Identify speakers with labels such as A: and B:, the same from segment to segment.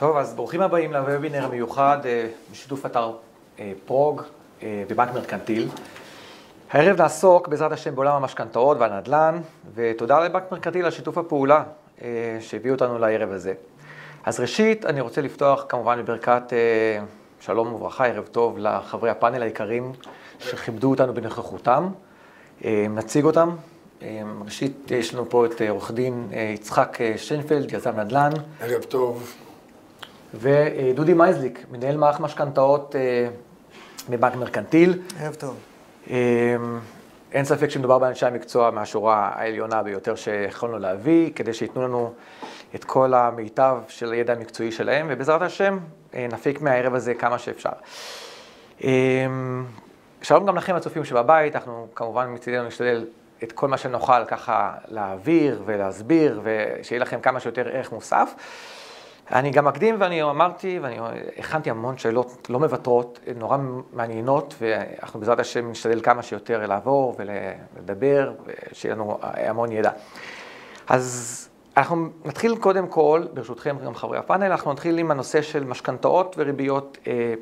A: טוב, אז ברוכים הבאים לוובינר המיוחד בשיתוף אתר פרוג ובנק מרקנטיל. הערב נעסוק בעזרת השם בעולם המשכנתאות והנדל"ן, ותודה לבנק מרקנטיל על שיתוף הפעולה שהביא אותנו לערב הזה. אז ראשית, אני רוצה לפתוח כמובן בברכת שלום וברכה, ערב טוב לחברי הפאנל היקרים שכיבדו אותנו בנוכחותם. נציג אותם. ראשית, יש לנו פה את עורך דין יצחק שיינפלד, יזם נדל"ן.
B: ערב טוב.
A: ודודי מייזליק, מנהל מערך משכנתאות בבנק מרקנטיל.
C: ערב טוב.
A: אין ספק שמדובר באנשי המקצוע מהשורה העליונה ביותר שיכולנו להביא, כדי שיתנו לנו את כל המיטב של הידע המקצועי שלהם, ובעזרת השם נפיק מהערב הזה כמה שאפשר. שלום גם לכם הצופים שבבית, אנחנו כמובן מצדנו נשתדל את כל מה שנוכל ככה להעביר ולהסביר, ושיהיה לכם כמה שיותר ערך מוסף. אני גם מקדים ואני אמרתי, ואני הכנתי המון שאלות לא מוותרות, נורא מעניינות, ואנחנו בעזרת השם נשתדל כמה שיותר לעבור ולדבר, ושיהיה לנו המון ידע. אז אנחנו נתחיל קודם כל, ברשותכם גם חברי הפאנל, אנחנו נתחיל עם הנושא של משכנתאות וריביות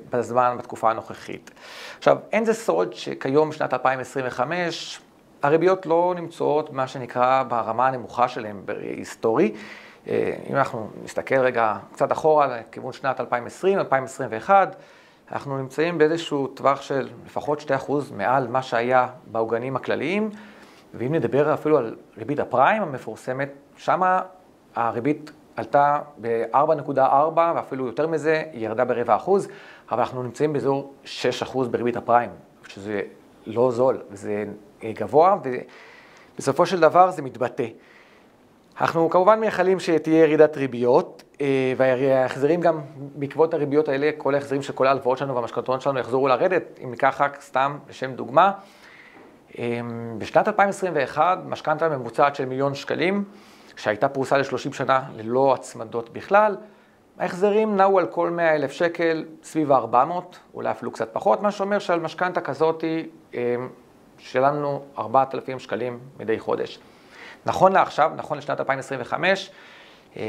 A: בזמן, בתקופה הנוכחית. עכשיו, אין זה סוד שכיום בשנת 2025, הריביות לא נמצאות מה שנקרא ברמה הנמוכה שלהם בהיסטורי. אם אנחנו נסתכל רגע קצת אחורה לכיוון שנת 2020, 2021, אנחנו נמצאים באיזשהו טווח של לפחות 2% מעל מה שהיה בעוגנים הכלליים, ואם נדבר אפילו על ריבית הפריים המפורסמת, שמה הריבית עלתה ב-4.4 ואפילו יותר מזה, היא ירדה ב0.25%, אבל אנחנו נמצאים באזור 6% בריבית הפריים, שזה לא זול, וזה גבוה, ובסופו של דבר זה מתבטא. אנחנו כמובן מייחלים שתהיה ירידת ריביות, וההחזרים גם בעקבות הריביות האלה, כל ההחזרים של כל ההלוואות שלנו והמשכנתאות שלנו יחזרו לרדת. אם ניקח רק סתם לשם דוגמה, בשנת 2021 משכנתה ממוצעת של 1,000,000 שקלים, שהייתה פרוסה ל-30 שנה ללא הצמדות בכלל, ההחזרים נעו על כל 100,000 שקל סביב 400, אולי אפילו קצת פחות, מה שאומר שעל משכנתה כזאת שלנו 4,000 שקלים מדי חודש. נכון לעכשיו, נכון לשנת 2025,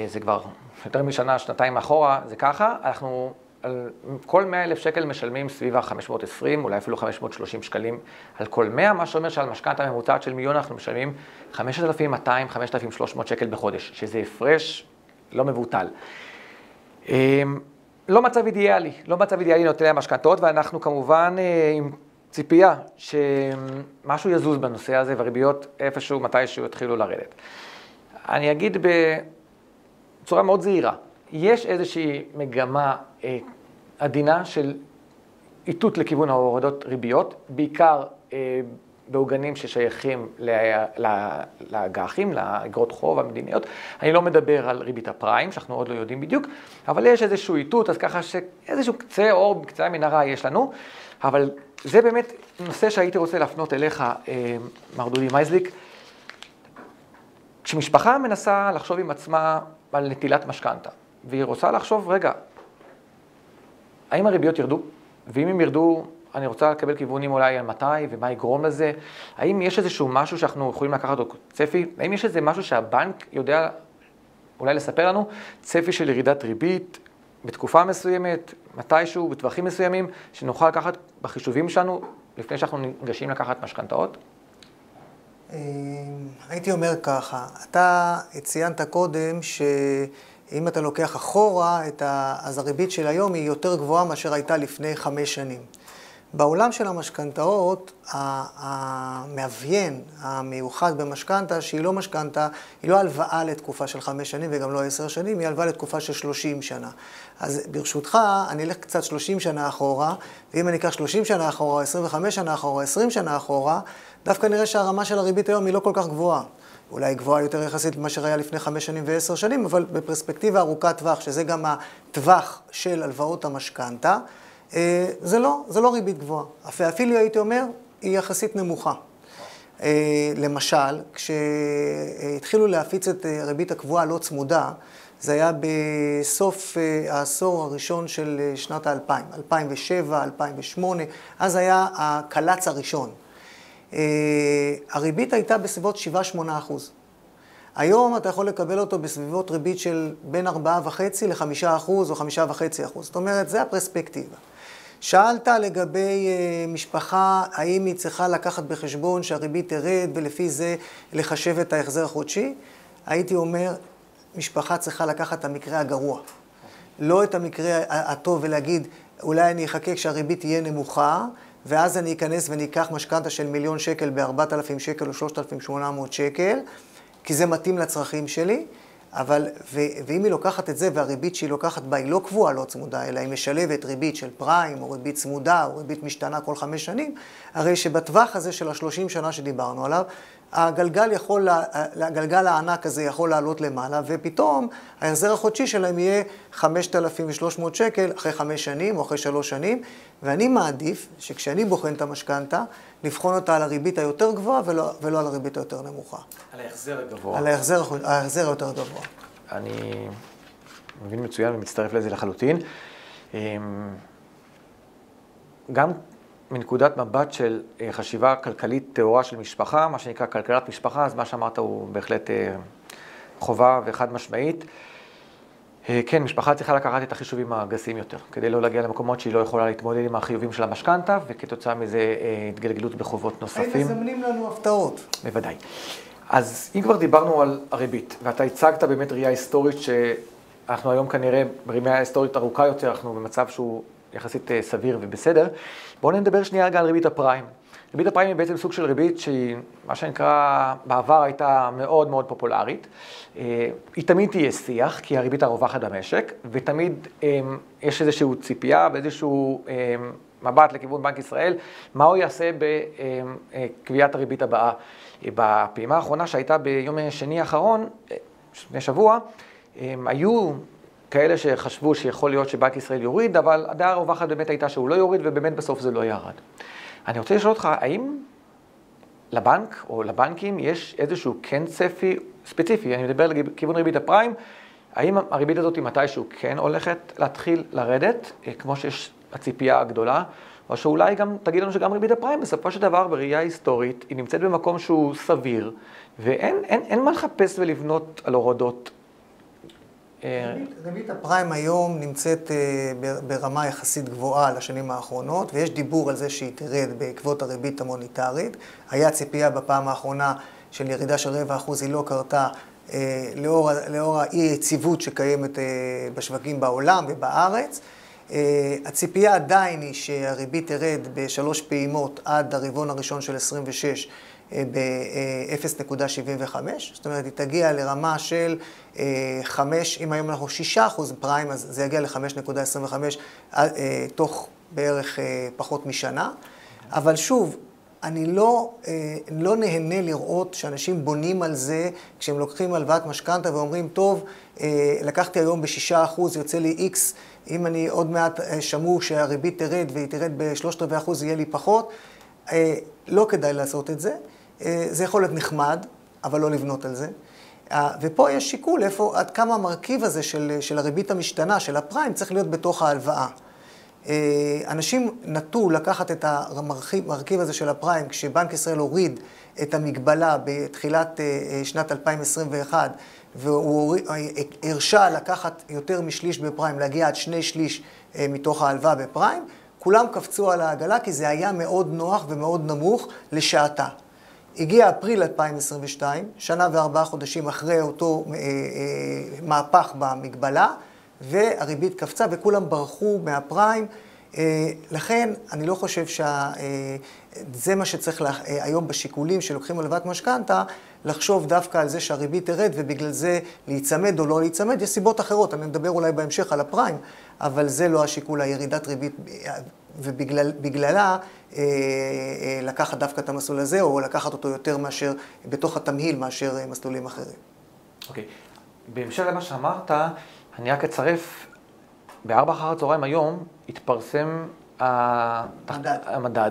A: זה כבר יותר משנה, שנתיים אחורה, זה ככה, אנחנו על כל 100,000 שקל משלמים סביב ה-520, אולי אפילו 530 שקלים על כל 100, מה שאומר שעל משכנתה ממוצעת של 1,000,000 אנחנו משלמים 5,200, 5,300 שקל בחודש, שזה הפרש לא מבוטל. לא מצב אידיאלי, לא מצב אידיאלי נוטלי המשכנתאות, ואנחנו כמובן עם ציפייה שמשהו יזוז בנושא הזה, והריביות איפשהו, מתישהו יתחילו לרדת. אני אגיד בצורה מאוד זהירה, יש איזושהי מגמה עדינה של איתות לכיוון ההורדות ריביות, בעיקר בעוגנים ששייכים לאג"חים, לאגרות חוב המדיניות. אני לא מדבר על ריבית הפריים, שאנחנו עוד לא יודעים בדיוק, אבל יש איזשהו איתות, אז ככה שאיזשהו קצה אור בקצה המנהרה יש לנו, אבל זה באמת נושא שהייתי רוצה להפנות אליך, מר דודי מייזליק. כשמשפחה מנסה לחשוב עם עצמה על נטילת משכנתה, והיא רוצה לחשוב, רגע, האם הריביות ירדו? ואם הם ירדו, אני רוצה לקבל כיוונים אולי על מתי ומה יגרום לזה. האם יש איזשהו משהו שאנחנו יכולים לקחת אותו צפי? האם יש איזה משהו שהבנק יודע אולי לספר לנו? צפי של ירידת ריבית בתקופה מסוימת, מתישהו, בטווחים מסוימים, שנוכל לקחת בחישובים שלנו לפני שאנחנו ניגשים לקחת משכנתאות?
C: הייתי אומר ככה, אתה ציינת קודם שאם אתה לוקח אחורה, אז הריבית של היום היא יותר גבוהה מאשר הייתה לפני 5 שנים. בעולם של המשכנתאות, המאפיין המיוחד במשכנתה, שהיא לא משכנתה, היא לא הלוואה לתקופה של 5 שנים וגם לא 10 שנים, היא הלוואה לתקופה של 30 שנה. אז ברשותך, אני אלך קצת 30 שנה אחורה, ואם אני אקח 30 שנה אחורה, 25 שנה אחורה, 20 שנה אחורה, דווקא נראה שהרמה של הריבית היום היא לא כל כך גבוהה. אולי גבוהה יותר יחסית למה שראה לפני 5 שנים ו10 שנים, אבל בפרספקטיבה ארוכת טווח, שזה גם הטווח של הלוואות המשכנתה, זה לא ריבית גבוהה. אפילו הייתי אומר, היא יחסית נמוכה. למשל, כשהתחילו להפיץ את ריבית הקבועה לא צמודה, זה היה בסוף העשור הראשון של שנת 2000, 2007, 2008, אז היה הקלץ הראשון. הריבית הייתה בסביבות 7-8%. היום אתה יכול לקבל אותו בסביבות ריבית של בין 4.5% ל5% או 5.5%. זאת אומרת, זה הפרספקטיבה. שאלת לגבי משפחה, האם היא צריכה לקחת בחשבון שהריבית תרד ולפי זה לחשב את ההחזר החודשי? הייתי אומר, משפחה צריכה לקחת את המקרה הגרוע. לא את המקרה הטוב ולהגיד, אולי אני אחכה כשהריבית תהיה נמוכה, ואז אני אכנס ואני אקח משכנתה של 1,000,000 שקל ב-4,000 שקל או 3,800 שקל, כי זה מתאים לצרכים שלי. אבל, ואם היא לוקחת את זה והריבית שהיא לוקחת בה היא לא קבועה, לא צמודה, אלא היא משלבת ריבית של פריים או ריבית צמודה או ריבית משתנה כל 5 שנים, הרי שבטווח הזה של ה-30 שנה שדיברנו עליו, הגלגל הענק הזה יכול לעלות למעלה, ופתאום ההחזר החודשי שלהם יהיה 5,300 שקל אחרי 5 שנים או אחרי 3 שנים, ואני מעדיף שכשאני בוחן את המשכנתה, לבחון אותה על הריבית היותר גבוהה ולא על הריבית היותר נמוכה.
A: על ההחזר הגבוה.
C: על ההחזר היותר גבוה.
A: אני מבין מצוין ומצטרף לזה לחלוטין. גם מנקודת מבט של חשיבה כלכלית טהורה של משפחה, מה שנקרא כלכלת משפחה, אז מה שאמרת הוא בהחלט חובה וחד משמעית. כן, משפחה צריכה לקחת את החישובים הגסים יותר, כדי לא להגיע למקומות שהיא לא יכולה להתמודד עם החיובים של המשכנתה, וכתוצאה מזה התגלגלות בחובות נוספים.
C: היינו מזמנים לנו הפתעות.
A: בוודאי. אז אם כבר דיברנו על הריבית, ואתה הצגת באמת ראייה היסטורית שאנחנו היום כנראה בראייה היסטורית ארוכה יותר, אנחנו במצב שהוא יחסית סביר ובסדר, בואו נדבר שנייה רגע על ריבית הפריים. ריבית הפריים היא בעצם סוג של ריבית שהיא, מה שנקרא, בעבר הייתה מאוד מאוד פופולרית. היא תמיד תהיה שיח, כי הריבית הרווחת במשק, ותמיד יש איזשהו ציפייה ואיזשהו מבט לכיוון בנק ישראל, מה הוא יעשה בקביעת הריבית הבאה. בפעימה האחרונה שהייתה ביום שני האחרון, לפני שבוע, היו כאלה שחשבו שיכול להיות שבנק ישראל יוריד, אבל הדעה הרווחת באמת הייתה שהוא לא יוריד, ובאמת בסוף זה לא ירד. אני רוצה לשאול אותך, האם לבנק או לבנקים יש איזשהו כן צפי ספציפי, אני מדבר לכיוון ריבית הפריים, האם הריבית הזאת מתישהו כן הולכת להתחיל לרדת, כמו שיש הציפייה הגדולה, או שאולי גם תגיד לנו שגם ריבית הפריים בסופו של דבר בראייה היסטורית, היא נמצאת במקום שהוא סביר, ואין מה לחפש ולבנות על הורדות.
C: ריבית הפריים היום נמצאת ברמה יחסית גבוהה לשנים האחרונות, ויש דיבור על זה שהיא תרד בעקבות הריבית המוניטרית. היה ציפייה בפעם האחרונה של ירידה של 0.25%, היא לא קרתה לאור האי-יציבות שקיימת בשווקים בעולם ובארץ. הציפייה עדיין היא שהריבית תרד ב3 פעימות עד הרבעון הראשון של 26 ב-0.75, זאת אומרת, היא תגיע לרמה של 5, אם היום אנחנו 6% פריים, אז זה יגיע ל-5.25 תוך בערך פחות משנה. אבל שוב, אני לא נהנה לראות שאנשים בונים על זה כשהם לוקחים הלוואת משכנתה ואומרים, טוב, לקחתי היום ב6%, יוצא לי X, אם אני עוד מעט שמעו שהריבית תרד והיא תרד ב3/4%, יהיה לי פחות. לא כדאי לעשות את זה. זה יכול להיות נחמד, אבל לא לבנות על זה. ופה יש שיקול איפה, עד כמה המרכיב הזה של הריבית המשתנה, של הפריים, צריך להיות בתוך ההלוואה. אנשים נטו לקחת את המרכיב הזה של הפריים, כשבנק ישראל הוריד את המגבלה בתחילת שנת 2021, והוא הרשה לקחת יותר משליש בפריים, להגיע עד 2/3 מתוך ההלוואה בפריים, כולם קפצו על העגלה כי זה היה מאוד נוח ומאוד נמוך לשעתה. הגיע אפריל 2022, שנה ו4 חודשים אחרי אותו מהפך במגבלה, והריבית קפצה וכולם ברחו מהפריים. לכן אני לא חושב שזה מה שצריך היום בשיקולים שלוקחים הלוואת משכנתה, לחשוב דווקא על זה שהריבית תרד ובגלל זה להיצמד או לא להיצמד. יש סיבות אחרות, אני מדבר אולי בהמשך על הפריים, אבל זה לא השיקול, הירידת ריבית, ובגללה לקחת דווקא את המסלול הזה, או לקחת אותו יותר מאשר בתוך התמהיל מאשר מסלולים אחרים.
A: אוקיי. בהמשך למה שאמרת, אני רק אצרף, ב4 אחר הצהריים היום התפרסם המדד,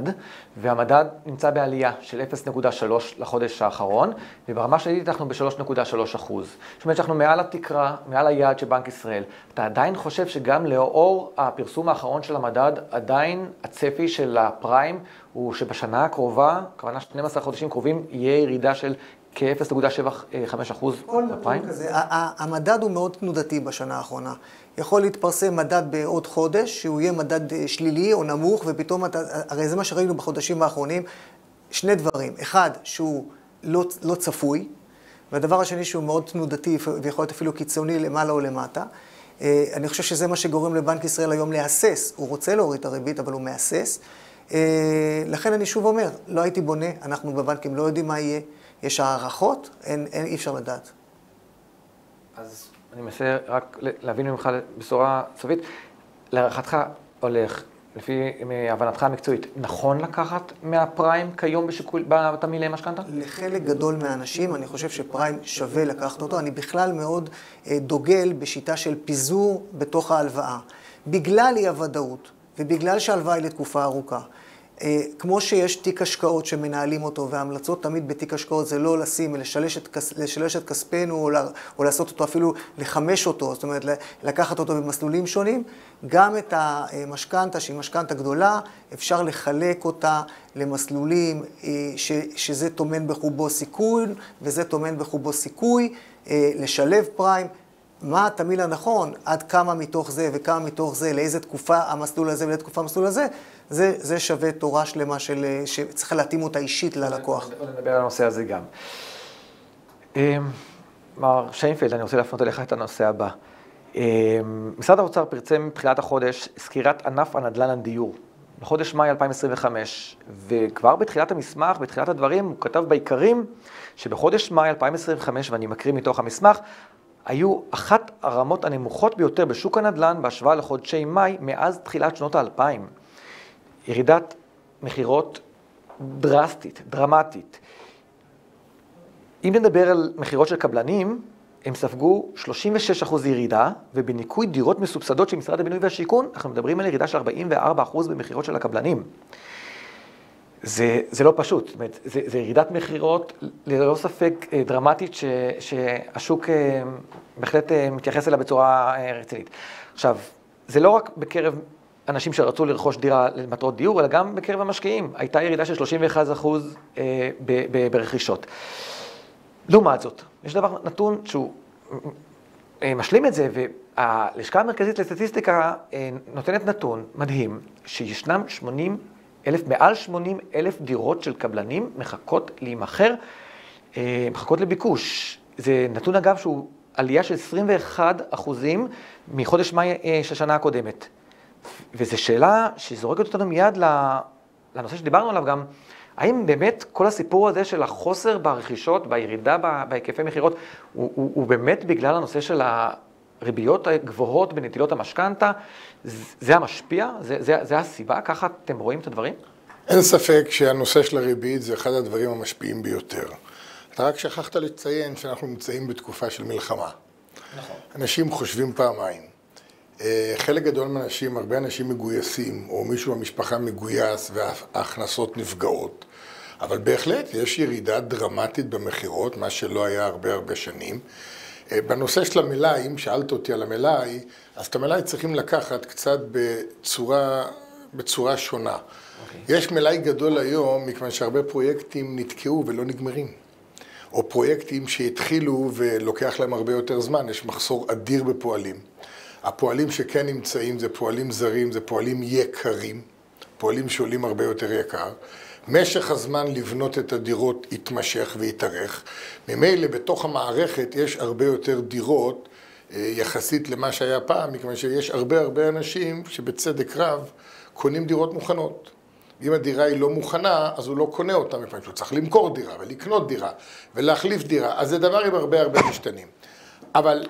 A: והמדד נמצא בעלייה של 0.3 לחודש האחרון, וברמה שלילית אנחנו ב3.3%. זאת אומרת שאנחנו מעל התקרה, מעל היעד של בנק ישראל. אתה עדיין חושב שגם לאור הפרסום האחרון של המדד, עדיין הצפי של הפריים הוא שבשנה הקרובה, כוונה 12 חודשים קרובים, יהיה ירידה של כ-0.75% בפריים.
C: המדד הוא מאוד תנודתי בשנה האחרונה. יכול להתפרסם מדד בעוד חודש, שהוא יהיה מדד שלילי או נמוך, ופתאום, הרי זה מה שראינו בחודשים האחרונים, שני דברים. אחד, שהוא לא צפוי, והדבר השני שהוא מאוד תנודתי, ויכול להיות אפילו קיצוני למעלה או למטה. אני חושב שזה מה שגורם לבנק ישראל היום להסס. הוא רוצה להוריד את הריבית, אבל הוא מהסס. לכן אני שוב אומר, לא הייתי בונה, אנחנו בבנקים לא יודעים מה יהיה. יש הערכות, אי אפשר לדעת.
A: אז אני מנסה רק להבין ממך בשורה סופית. להערכתך הולך, לפי הבנתך המקצועית, נכון לקחת מהפריים כיום בתמהילי משכנתא?
C: לחלק גדול מהאנשים, אני חושב שפריים שווה לקחת אותו. אני בכלל מאוד דוגל בשיטה של פיזור בתוך ההלוואה. בגלל אי הוודאות, ובגלל שההלוואה היא לתקופה ארוכה. כמו שיש תיק השקעות שמנהלים אותו, וההמלצות תמיד בתיק השקעות זה לא לשים, לשלש את כספנו, או לעשות אותו אפילו לחמש אותו, זאת אומרת לקחת אותו במסלולים שונים, גם את המשכנתא, שהיא משכנתא גדולה, אפשר לחלק אותה למסלולים שזה טומן בחובו סיכון, וזה טומן בחובו סיכוי, לשלב פריים. מה התמהיל הנכון, עד כמה מתוך זה וכמה מתוך זה, לאיזה תקופה המסלול הזה ולאיזה תקופה המסלול הזה, זה שווה תורה שלמה שצריך להתאים אותה אישית ללקוח.
A: נדבר על הנושא הזה גם. מר שיינפלד, אני רוצה להפנות אליך את הנושא הבא. משרד האוצר פרסם בתחילת החודש סקירת ענף הנדל"ן הדיור. בחודש מאי 2025, וכבר בתחילת המסמך, בתחילת הדברים, הוא כתב בעיקרים שבחודש מאי 2025, ואני מקריא מתוך המסמך, היו אחת הרמות הנמוכות ביותר בשוק הנדל"ן בהשוואה לחודשי מאי מאז תחילת שנות ה-2000. ירידת מחירות דרסטית, דרמטית. אם נדבר על מחירות של קבלנים, הם ספגו 36% ירידה, ובניקוי דירות מסובסדות של משרד הבינוי והשיכון, אנחנו מדברים על ירידה של 44% במחירות של הקבלנים. זה לא פשוט, זאת אומרת, זה ירידת מחירות ללא ספק דרמטית שהשוק בהחלט מתייחס אליה בצורה רצינית. עכשיו, זה לא רק בקרב אנשים שרצו לרכוש דירה למטרות דיור, אלא גם בקרב המשקיעים. הייתה ירידה של 31% ברכישות. לעומת זאת, יש דבר נתון שהוא משלים את זה, והלשכה המרכזית לסטטיסטיקה נותנת נתון מדהים, שישנם מעל 80,000 דירות של קבלנים מחכות להימכר, מחכות לביקוש. זה נתון אגב שהוא עלייה של 21% מחודש מאי של השנה הקודמת. וזו שאלה שזורקת אותנו מיד לנושא שדיברנו עליו גם, האם באמת כל הסיפור הזה של החוסר ברכישות, בירידה בהיקפי מחירות, הוא באמת בגלל הנושא של הריביות הגבוהות בנטילות המשכנתא? זה המשפיע? זה הסיבה? ככה אתם רואים את הדברים?
B: אין ספק שהנושא של הריבית זה אחד הדברים המשפיעים ביותר. אתה רק שכחת לציין שאנחנו נמצאים בתקופה של מלחמה. נכון. אנשים חושבים פעמיים. חלק גדול מהאנשים, הרבה אנשים מגויסים, או מישהו במשפחה מגויס וההכנסות נפגעות. אבל בהחלט יש ירידה דרמטית במחירות, מה שלא היה הרבה שנים. בנושא של המלאי, אם שאלת אותי על המלאי, אז את המלאי צריכים לקחת קצת בצורה שונה. יש מלאי גדול היום, מכיוון שהרבה פרויקטים נתקעו ולא נגמרים. או פרויקטים שהתחילו ולוקח להם הרבה יותר זמן, יש מחסור אדיר בפועלים. הפועלים שכן נמצאים זה פועלים זרים, זה פועלים יקרים, פועלים שעולים הרבה יותר יקר. משך הזמן לבנות את הדירות יתמשך ויתארך. ממילא בתוך המערכת יש הרבה יותר דירות יחסית למה שהיה פעם, מכיוון שיש הרבה אנשים שבצדק רב קונים דירות מוכנות. אם הדירה היא לא מוכנה, אז הוא לא קונה אותה, מכיוון שהוא צריך למכור דירה ולקנות דירה ולהחליף דירה. אז זה דבר עם הרבה משתנים. אבל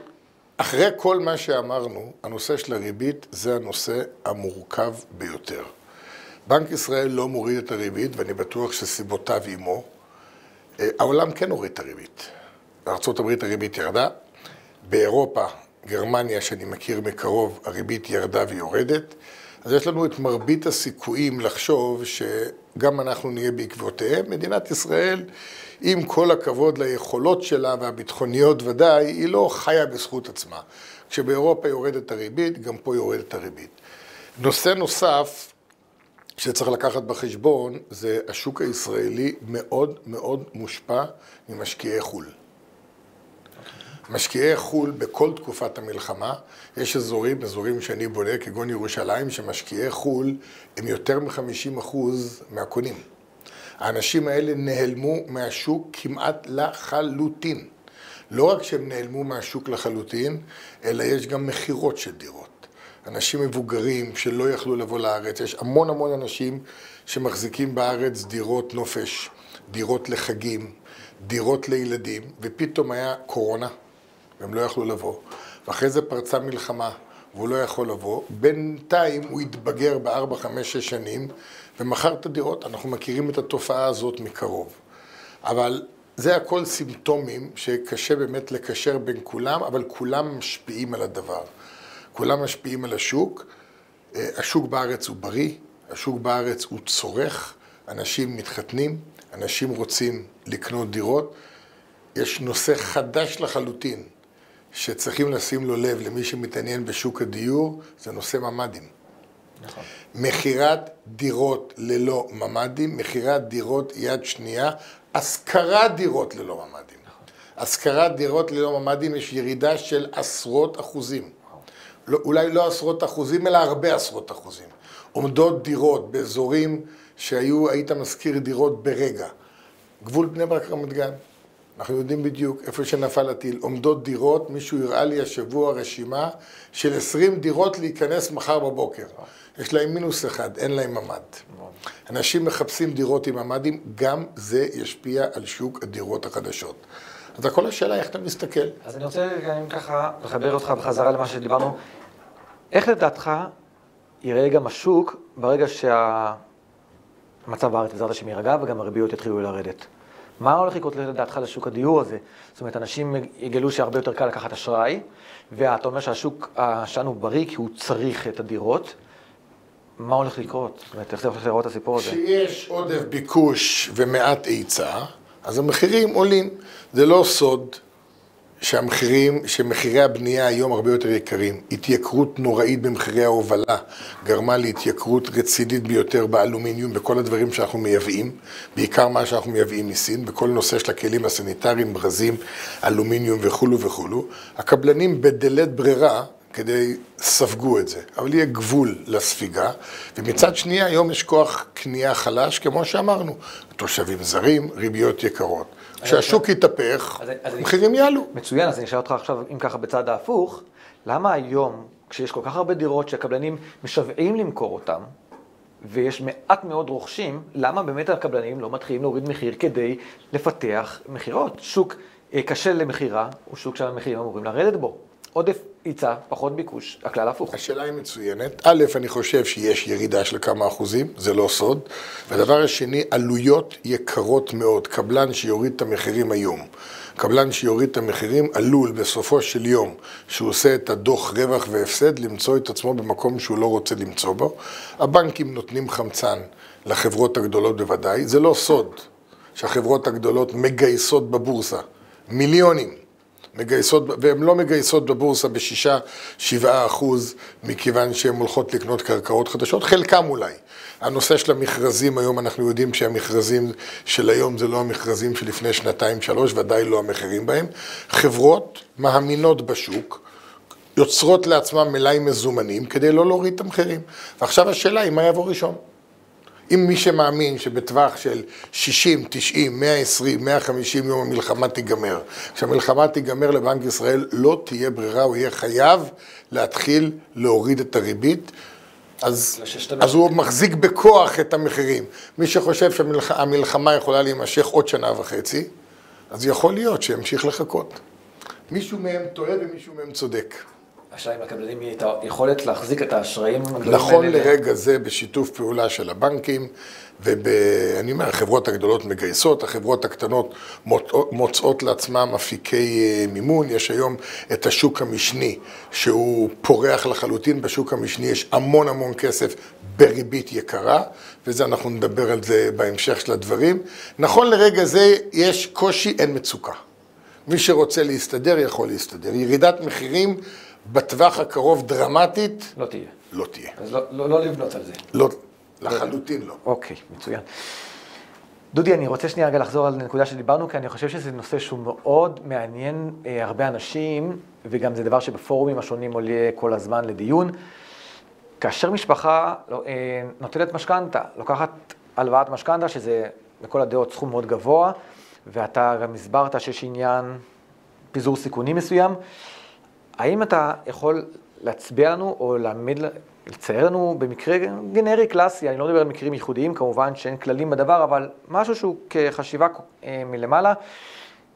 B: אחרי כל מה שאמרנו, הנושא של הריבית זה הנושא המורכב ביותר. בנק ישראל לא מוריד את הריבית, ואני בטוח שסיבותיו עמו. העולם כן הוריד את הריבית. בארצות הברית הריבית ירדה. באירופה, גרמניה, שאני מכיר מקרוב, הריבית ירדה ויורדת. אז יש לנו את מרבית הסיכויים לחשוב שגם אנחנו נהיה בעקבותיהם. מדינת ישראל, עם כל הכבוד ליכולות שלה והביטחוניות ודאי, היא לא חיה בזכות עצמה. כשבאירופה יורדת הריבית, גם פה יורדת הריבית. נושא נוסף שצריך לקחת בחשבון זה השוק הישראלי מאוד מאוד מושפע ממשקיעי חו"ל. משקיעי חו"ל בכל תקופת המלחמה, יש אזורים שאני בונה, כגון ירושלים, שמשקיעי חו"ל הם יותר מ-50% מהקונים. האנשים האלה נעלמו מהשוק כמעט לחלוטין. לא רק שהם נעלמו מהשוק לחלוטין, אלא יש גם מחירות של דירות. אנשים מבוגרים שלא יכלו לבוא לארץ, יש המון אנשים שמחזיקים בארץ דירות נופש, דירות לחגים, דירות לילדים, ופתאום היה קורונה, והם לא יכלו לבוא. ואחרי זה פרצה מלחמה, והוא לא יכול לבוא. בינתיים הוא התבגר ב4, 5, 6 שנים, ומכר את הדירות. אנחנו מכירים את התופעה הזאת מקרוב. אבל זה הכל סימפטומים שקשה באמת לקשר בין כולם, אבל כולם משפיעים על הדבר. כולם משפיעים על השוק. השוק בארץ הוא בריא, השוק בארץ הוא צורך, אנשים מתחתנים, אנשים רוצים לקנות דירות. יש נושא חדש לחלוטין שצריכים לשים לו לב למי שמתעניין בשוק הדיור, זה נושא ממ"דים. נכון. מחירת דירות ללא ממ"דים, מחירת דירות יד שנייה, השכרת דירות ללא ממ"דים. נכון. השכרת דירות ללא ממ"דים יש ירידה של עשרות אחוזים. לא, אולי לא עשרות אחוזים, אלא הרבה עשרות אחוזים. עומדות דירות באזורים שהיית מזכיר דירות ברגע. גבול בני ברק רמת גן. אנחנו יודעים בדיוק איפה שנפל הטיל. עומדות דירות, מישהו הראה לי השבוע רשימה של 20 דירות להיכנס מחר בבוקר. יש להם -1, אין להם ממ"ד. אנשים מחפשים דירות עם ממ"דים, גם זה ישפיע על שוק הדירות החדשות. אז הכל השאלה איך אתה מסתכל.
A: אז אני רוצה גם ככה לחבר אותך בחזרה למה שדיברנו. איך לדעתך יראה גם השוק ברגע שהמצב בארץ בעזרת השם יירגע וגם הריביות יתחילו לרדת? מה הולך לקרות לדעתך לשוק הדיור הזה? זאת אומרת, אנשים יגלו שהרבה יותר קל לקחת אשראי, ואתה אומר שהשוק שלנו בריא כי הוא צריך את הדירות. מה הולך לקרות? זאת אומרת, איך זה הולך לראות את הסיפור הזה?
B: כשיש עודף ביקוש ומעט היצע, אז המחירים עולים. זה לא סוד שמחירי הבנייה היום הרבה יותר יקרים. התייקרות נוראית במחירי ההובלה גרמה להתייקרות רצינית ביותר באלומיניום, בכל הדברים שאנחנו מייבאים, בעיקר מה שאנחנו מייבאים מסין, בכל נושא של הכלים הסניטריים, ברזים, אלומיניום וכו'. הקבלנים בדלת ברירה כדי ספגו את זה, אבל יהיה גבול לספיגה, ומצד שני היום יש כוח קנייה חלש, כמו שאמרנו, תושבים זרים, ריביות יקרות. כשהשוק יתהפך, המחירים יעלו.
A: מצוין, אז אני אשאל אותך עכשיו, אם ככה בצד ההפוך, למה היום, כשיש כל כך הרבה דירות שהקבלנים משוועים למכור אותם, ויש מעט מאוד רוכשים, למה באמת הקבלנים לא מתחילים להוריד מחיר כדי לפתח מחירות? שוק קשה למחירה, הוא שוק שהמחירים אמורים לרדת בו. עודף היצע, פחות ביקוש, הכלל הפוך.
B: השאלה היא מצוינת. א', אני חושב שיש ירידה של כמה אחוזים, זה לא סוד. והדבר השני, עלויות יקרות מאוד. קבלן שיוריד את המחירים היום. קבלן שיוריד את המחירים עלול בסופו של יום, שהוא עושה את הדוח רווח והפסד, למצוא את עצמו במקום שהוא לא רוצה למצוא בו. הבנקים נותנים חמצן לחברות הגדולות בוודאי. זה לא סוד שהחברות הגדולות מגייסות בבורסה מיליונים. מגייסות, והן לא מגייסות בבורסה ב6-7% מכיוון שהן הולכות לקנות קרקעות חדשות, חלקם אולי. הנושא של המכרזים היום, אנחנו יודעים שהמכרזים של היום זה לא המכרזים שלפני 2-3, ודאי לא המחירים בהם. חברות מאמינות בשוק, יוצרות לעצמם מלאי מזומנים כדי לא להוריד את המחירים. ועכשיו השאלה היא מה יבוא ראשון. אם מי שמאמין שבטווח של 60, 90, 120, 150 יום המלחמה תיגמר, כשהמלחמה תיגמר לבנק ישראל לא תהיה ברירה, הוא יהיה חייב להתחיל להוריד את הריבית, אז הוא מחזיק בכוח את המחירים. מי שחושב שהמלחמה יכולה להימשך עוד 1.5 שנה, אז יכול להיות שימשיך לחכות. מישהו מהם טועה ומישהו מהם צודק.
A: השאלה אם הקבלנים יהיה את היכולת להחזיק את האשראים.
B: נכון לרגע זה בשיתוף פעולה של הבנקים, ואני אומר, החברות הגדולות מגייסות, החברות הקטנות מוצאות לעצמם אפיקי מימון. יש היום את השוק המשני שהוא פורח לחלוטין, בשוק המשני יש המון כסף בריבית יקרה, וזה אנחנו נדבר על זה בהמשך של הדברים. נכון לרגע זה יש קושי, אין מצוקה. מי שרוצה להסתדר יכול להסתדר. ירידת מחירים בטווח הקרוב דרמטית?
A: לא תהיה.
B: לא תהיה.
A: אז לא לבנות על זה.
B: לא, לחלוטין לא.
A: אוקיי, מצוין. דודי, אני רוצה שנייה רגע לחזור על נקודה שדיברנו, כי אני חושב שזה נושא שהוא מאוד מעניין הרבה אנשים, וגם זה דבר שבפורומים השונים עולה כל הזמן לדיון. כאשר משפחה נוטלת משכנתה, לוקחת הלוואת משכנתה, שזה בכל הדעות סכום מאוד גבוה, ואתה גם הסברת שיש עניין פיזור סיכונים מסוים, האם אתה יכול להצביע לנו או לצייר לנו במקרה גנרי קלאסי, אני לא מדבר על מקרים ייחודיים, כמובן שאין כללים בדבר, אבל משהו שהוא כחשיבה מלמעלה,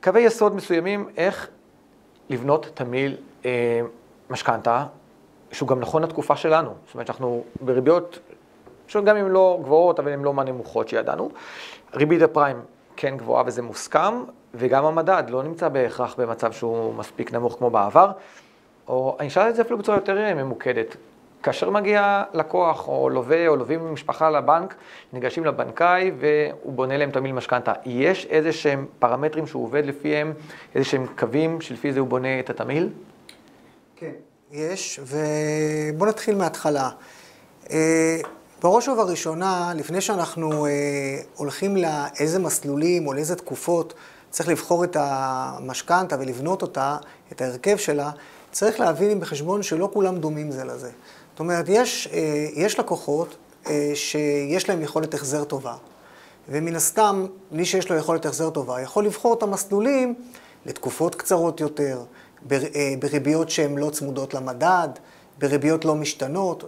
A: קווי יסוד מסוימים, איך לבנות תמהיל משכנתה, שהוא גם נכון לתקופה שלנו. זאת אומרת שאנחנו בריביות, שגם אם לא גבוהות, אבל הן לא מהנמוכות שידענו. ריבית הפריים כן גבוהה וזה מוסכם, וגם המדד לא נמצא בהכרח במצב שהוא מספיק נמוך כמו בעבר, או אני אשאל את זה אפילו בצורה יותר ממוקדת. כאשר מגיע לקוח או לווה או לווים ממשפחה לבנק, ניגשים לבנקאי והוא בונה להם תמהיל משכנתה. יש איזה שהם פרמטרים שהוא עובד לפיהם, איזה שהם קווים שלפי זה הוא בונה את התמהיל?
C: כן, יש, ובוא נתחיל מההתחלה. בראש ובראשונה, לפני שאנחנו הולכים לאיזה מסלולים או לאיזה תקופות, צריך לבחור את המשכנתה ולבנות אותה, את ההרכב שלה, צריך להבין בחשבון שלא כולם דומים זה לזה. זאת אומרת, יש לקוחות שיש להם יכולת החזר טובה, ומן הסתם, מי שיש לו יכולת החזר טובה, יכול לבחור את המסלולים לתקופות קצרות יותר, בריביות שהן לא צמודות למדד, בריביות לא משתנות.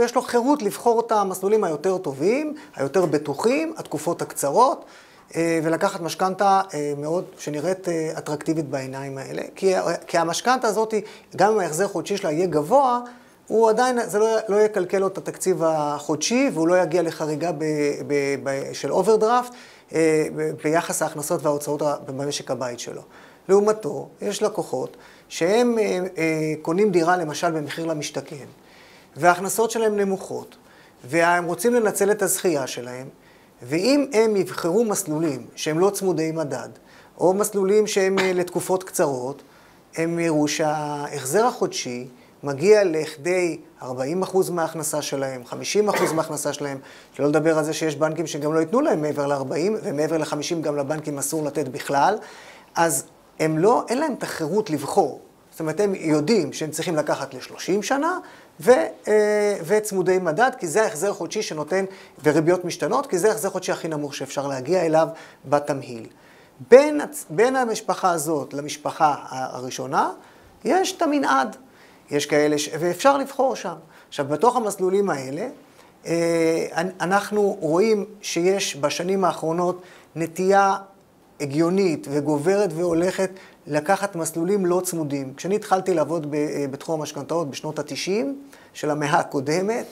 C: יש לו חירות לבחור את המסלולים היותר טובים, היותר בטוחים, התקופות הקצרות, ולקחת משכנתה מאוד שנראית אטרקטיבית בעיניים האלה. כי המשכנתה הזאת, גם אם ההחזר חודשי שלה יהיה גבוה, הוא עדיין, זה לא יקלקל לו את התקציב החודשי, והוא לא יגיע לחריגה של אוברדרפט ביחס ההכנסות וההוצאות במשק הבית שלו. לעומתו, יש לקוחות שהם קונים דירה למשל במחיר למשתכן, וההכנסות שלהם נמוכות, והם רוצים לנצל את הזכייה שלהם, ואם הם יבחרו מסלולים שהם לא צמודי מדד, או מסלולים שהם לתקופות קצרות, הם יראו שההחזר החודשי מגיע לכדי 40% מההכנסה שלהם, 50% מההכנסה שלהם, שלא לדבר על זה שיש בנקים שגם לא ייתנו להם מעבר ל-40, ומעבר ל-50 גם לבנקים אסור לתת בכלל, אז אין להם את החירות לבחור. זאת אומרת, הם יודעים שהם צריכים לקחת ל-30 שנה, וצמודי מדד, כי זה ההחזר חודשי שנותן, וריביות משתנות, כי זה ההחזר חודשי הכי נמוך שאפשר להגיע אליו בתמהיל. בין המשפחה הזאת למשפחה הראשונה, יש את המנעד. יש כאלה, ואפשר לבחור שם. עכשיו, בתוך המסלולים האלה, אנחנו רואים שיש בשנים האחרונות נטייה הגיונית וגוברת והולכת לקחת מסלולים לא צמודים. כשאני התחלתי לעבוד בתחום המשכנתאות בשנות ה-90 של המאה הקודמת,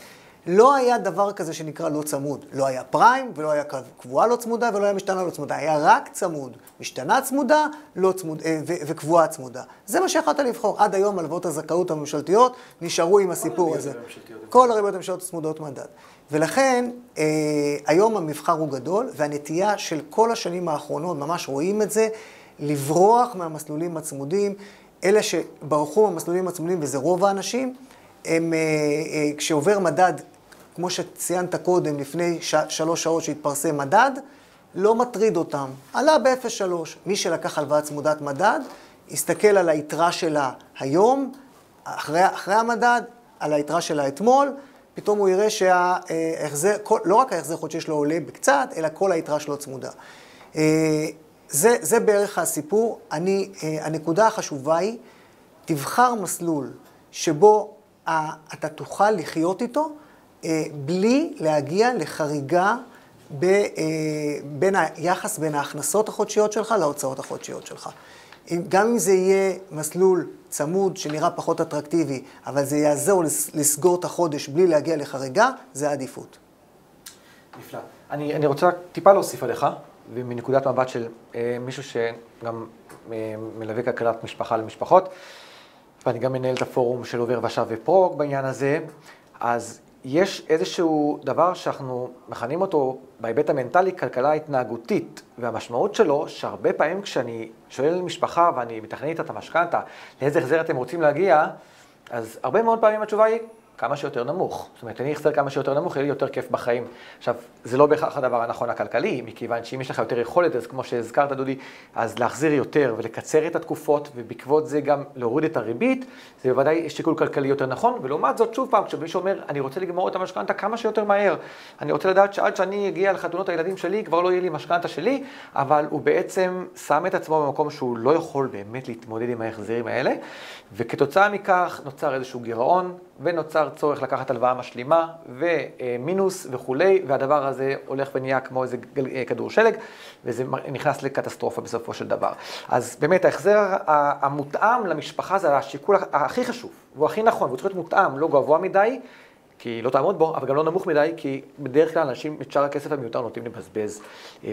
C: לא היה דבר כזה שנקרא לא צמוד. לא היה פריים ולא היה קבועה לא צמודה ולא היה משתנה לא צמודה. היה רק צמוד. משתנה צמודה לא צמוד, וקבועה צמודה. זה מה שיכולת לבחור. עד היום הלוואות הזכאות הממשלתיות נשארו עם הסיפור הזה. כל הריביות הממשלתיות צמודות מדד. ולכן היום המבחר הוא גדול, והנטייה של כל השנים האחרונות, ממש רואים את זה, לברוח מהמסלולים הצמודים. אלה שברחו מהמסלולים הצמודים, וזה רוב האנשים, הם, כשעובר מדד, כמו שציינת קודם, לפני 3 שעות שהתפרסם מדד, לא מטריד אותם. עלה ב-0.3. מי שלקח הלוואה צמודת מדד, הסתכל על היתרה שלה היום, אחרי המדד, על היתרה שלה אתמול, פתאום הוא יראה שההחזר, לא רק ההחזר חודשי שלו עולה בקצת, אלא כל היתרה שלו צמודה. זה בערך הסיפור. הנקודה החשובה היא, תבחר מסלול שבו אתה תוכל לחיות איתו, בלי להגיע לחריגה בין היחס בין ההכנסות החודשיות שלך להוצאות החודשיות שלך. גם אם זה יהיה מסלול צמוד שנראה פחות אטרקטיבי, אבל זה יעזור לסגור את החודש בלי להגיע לחריגה, זה העדיפות.
A: נפלא. אני רוצה טיפה להוסיף עליך, ומנקודת מבט של מישהו שגם מלווה כלכלת משפחה למשפחות, ואני גם מנהל את הפורום של עובר ושב ופרוג בעניין הזה, אז יש איזשהו דבר שאנחנו מכנים אותו בהיבט המנטלי כלכלה התנהגותית, והמשמעות שלו שהרבה פעמים כשאני שואל משפחה ואני מתכנן איתה את המשכנתה, לאיזה החזר אתם רוצים להגיע, אז הרבה מאוד פעמים התשובה היא כמה שיותר נמוך. זאת אומרת, אני אחזר כמה שיותר נמוך, יהיה לי יותר כיף בחיים. עכשיו, זה לא בהכרח הדבר הנכון הכלכלי, מכיוון שאם יש לך יותר יכולת, אז כמו שהזכרת, דודי, אז להחזיר יותר ולקצר את התקופות, ובעקבות זה גם להוריד את הריבית, זה בוודאי שיקול כלכלי יותר נכון, ולעומת זאת, שוב פעם, כשמישהו אומר, אני רוצה לגמור את המשכנתה כמה שיותר מהר, אני רוצה לדעת שעד שאני אגיע לחתונות הילדים שלי, כבר לא יהיה לי משכנתה שלי, אבל הוא בעצם שם את עצמו במקום שהוא לא יכול באמת להתמודד עם ההחזרים האלה, וכתוצאה מכך נוצר איזשהו גירעון, ונוצר צורך לקחת הלוואה משלימה, ומינוס וכולי, והדבר הזה הולך ונהיה כמו איזה כדור שלג, וזה נכנס לקטסטרופה בסופו של דבר. אז באמת ההחזר המותאם למשפחה זה השיקול הכי חשוב, והוא הכי נכון, והוא צריך להיות מותאם, לא גבוה מדי, כי לא תעמוד בו, אבל גם לא נמוך מדי, כי בדרך כלל אנשים את שאר הכסף המיותר נוטים לבזבז,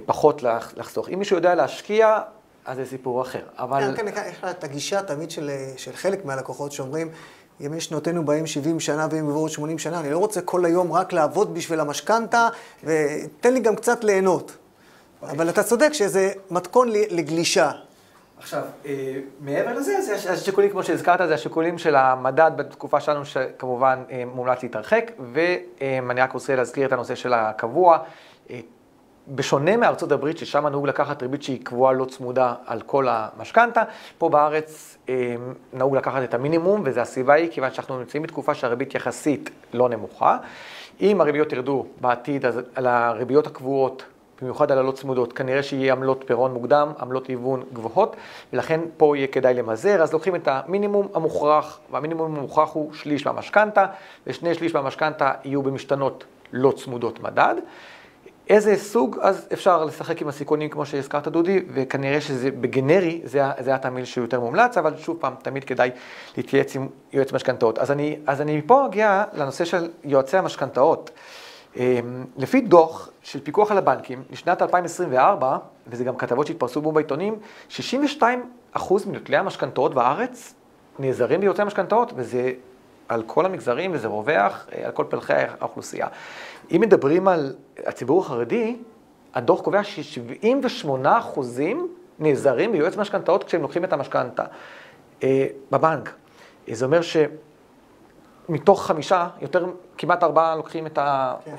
A: פחות לחסוך. אם מישהו יודע להשקיע, אז זה סיפור אחר. אבל...
C: כן, יש לה את הגישה תמיד של חלק מהלקוחות שאומרים, ימי שנותינו בהם 70 שנה והם עברו 80 שנה, אני לא רוצה כל היום רק לעבוד בשביל המשכנתה, ותן לי גם קצת ליהנות. אבל אתה צודק שזה מתכון לגלישה.
A: עכשיו, מעבר לזה, זה השיקולים, כמו שהזכרת, זה השיקולים של המדד בתקופה שלנו, שכמובן מומלץ להתרחק, ואני רק רוצה להזכיר את הנושא של הקבוע. בשונה מארצות הברית, ששם נהוג לקחת ריבית שהיא קבועה לא צמודה על כל המשכנתה, פה בארץ נהוג לקחת את המינימום, וזה הסיבה היא, כיוון שאנחנו נמצאים בתקופה שהריבית יחסית לא נמוכה. אם הריביות ירדו בעתיד, אז על הריביות הקבועות, במיוחד על הלא צמודות, כנראה שיהיה עמלות פירעון מוקדם, עמלות היוון גבוהות, ולכן פה יהיה כדאי למזער. אז לוקחים את המינימום המוכרח, והמינימום המוכרח הוא שליש מהמשכנתה, ושני שליש מהמשכנתה יהיו במשתנות לא צמודות מדד. איזה סוג, אז אפשר לשחק עם הסיכונים כמו שהזכרת דודי, וכנראה שזה בגנרי, זה התמיל שהוא יותר מומלץ, אבל שוב פעם, תמיד כדאי להתייעץ עם יועץ משכנתאות. אז אני פה אגיע לנושא של יועצי המשכנתאות. לפי דוח של פיקוח על הבנקים, לשנת 2024, וזה גם כתבות שהתפרסו בו בעיתונים, 62% מנוטלי המשכנתאות בארץ נעזרים ביועצי המשכנתאות, וזה על כל המגזרים, וזה רווח על כל פלחי האוכלוסייה. אם מדברים על הציבור החרדי, הדוח קובע ש78% נעזרים ביועץ משכנתאות כשהם לוקחים את המשכנתה בבנק. זה אומר שמתוך 5, כמעט 4 לוקחים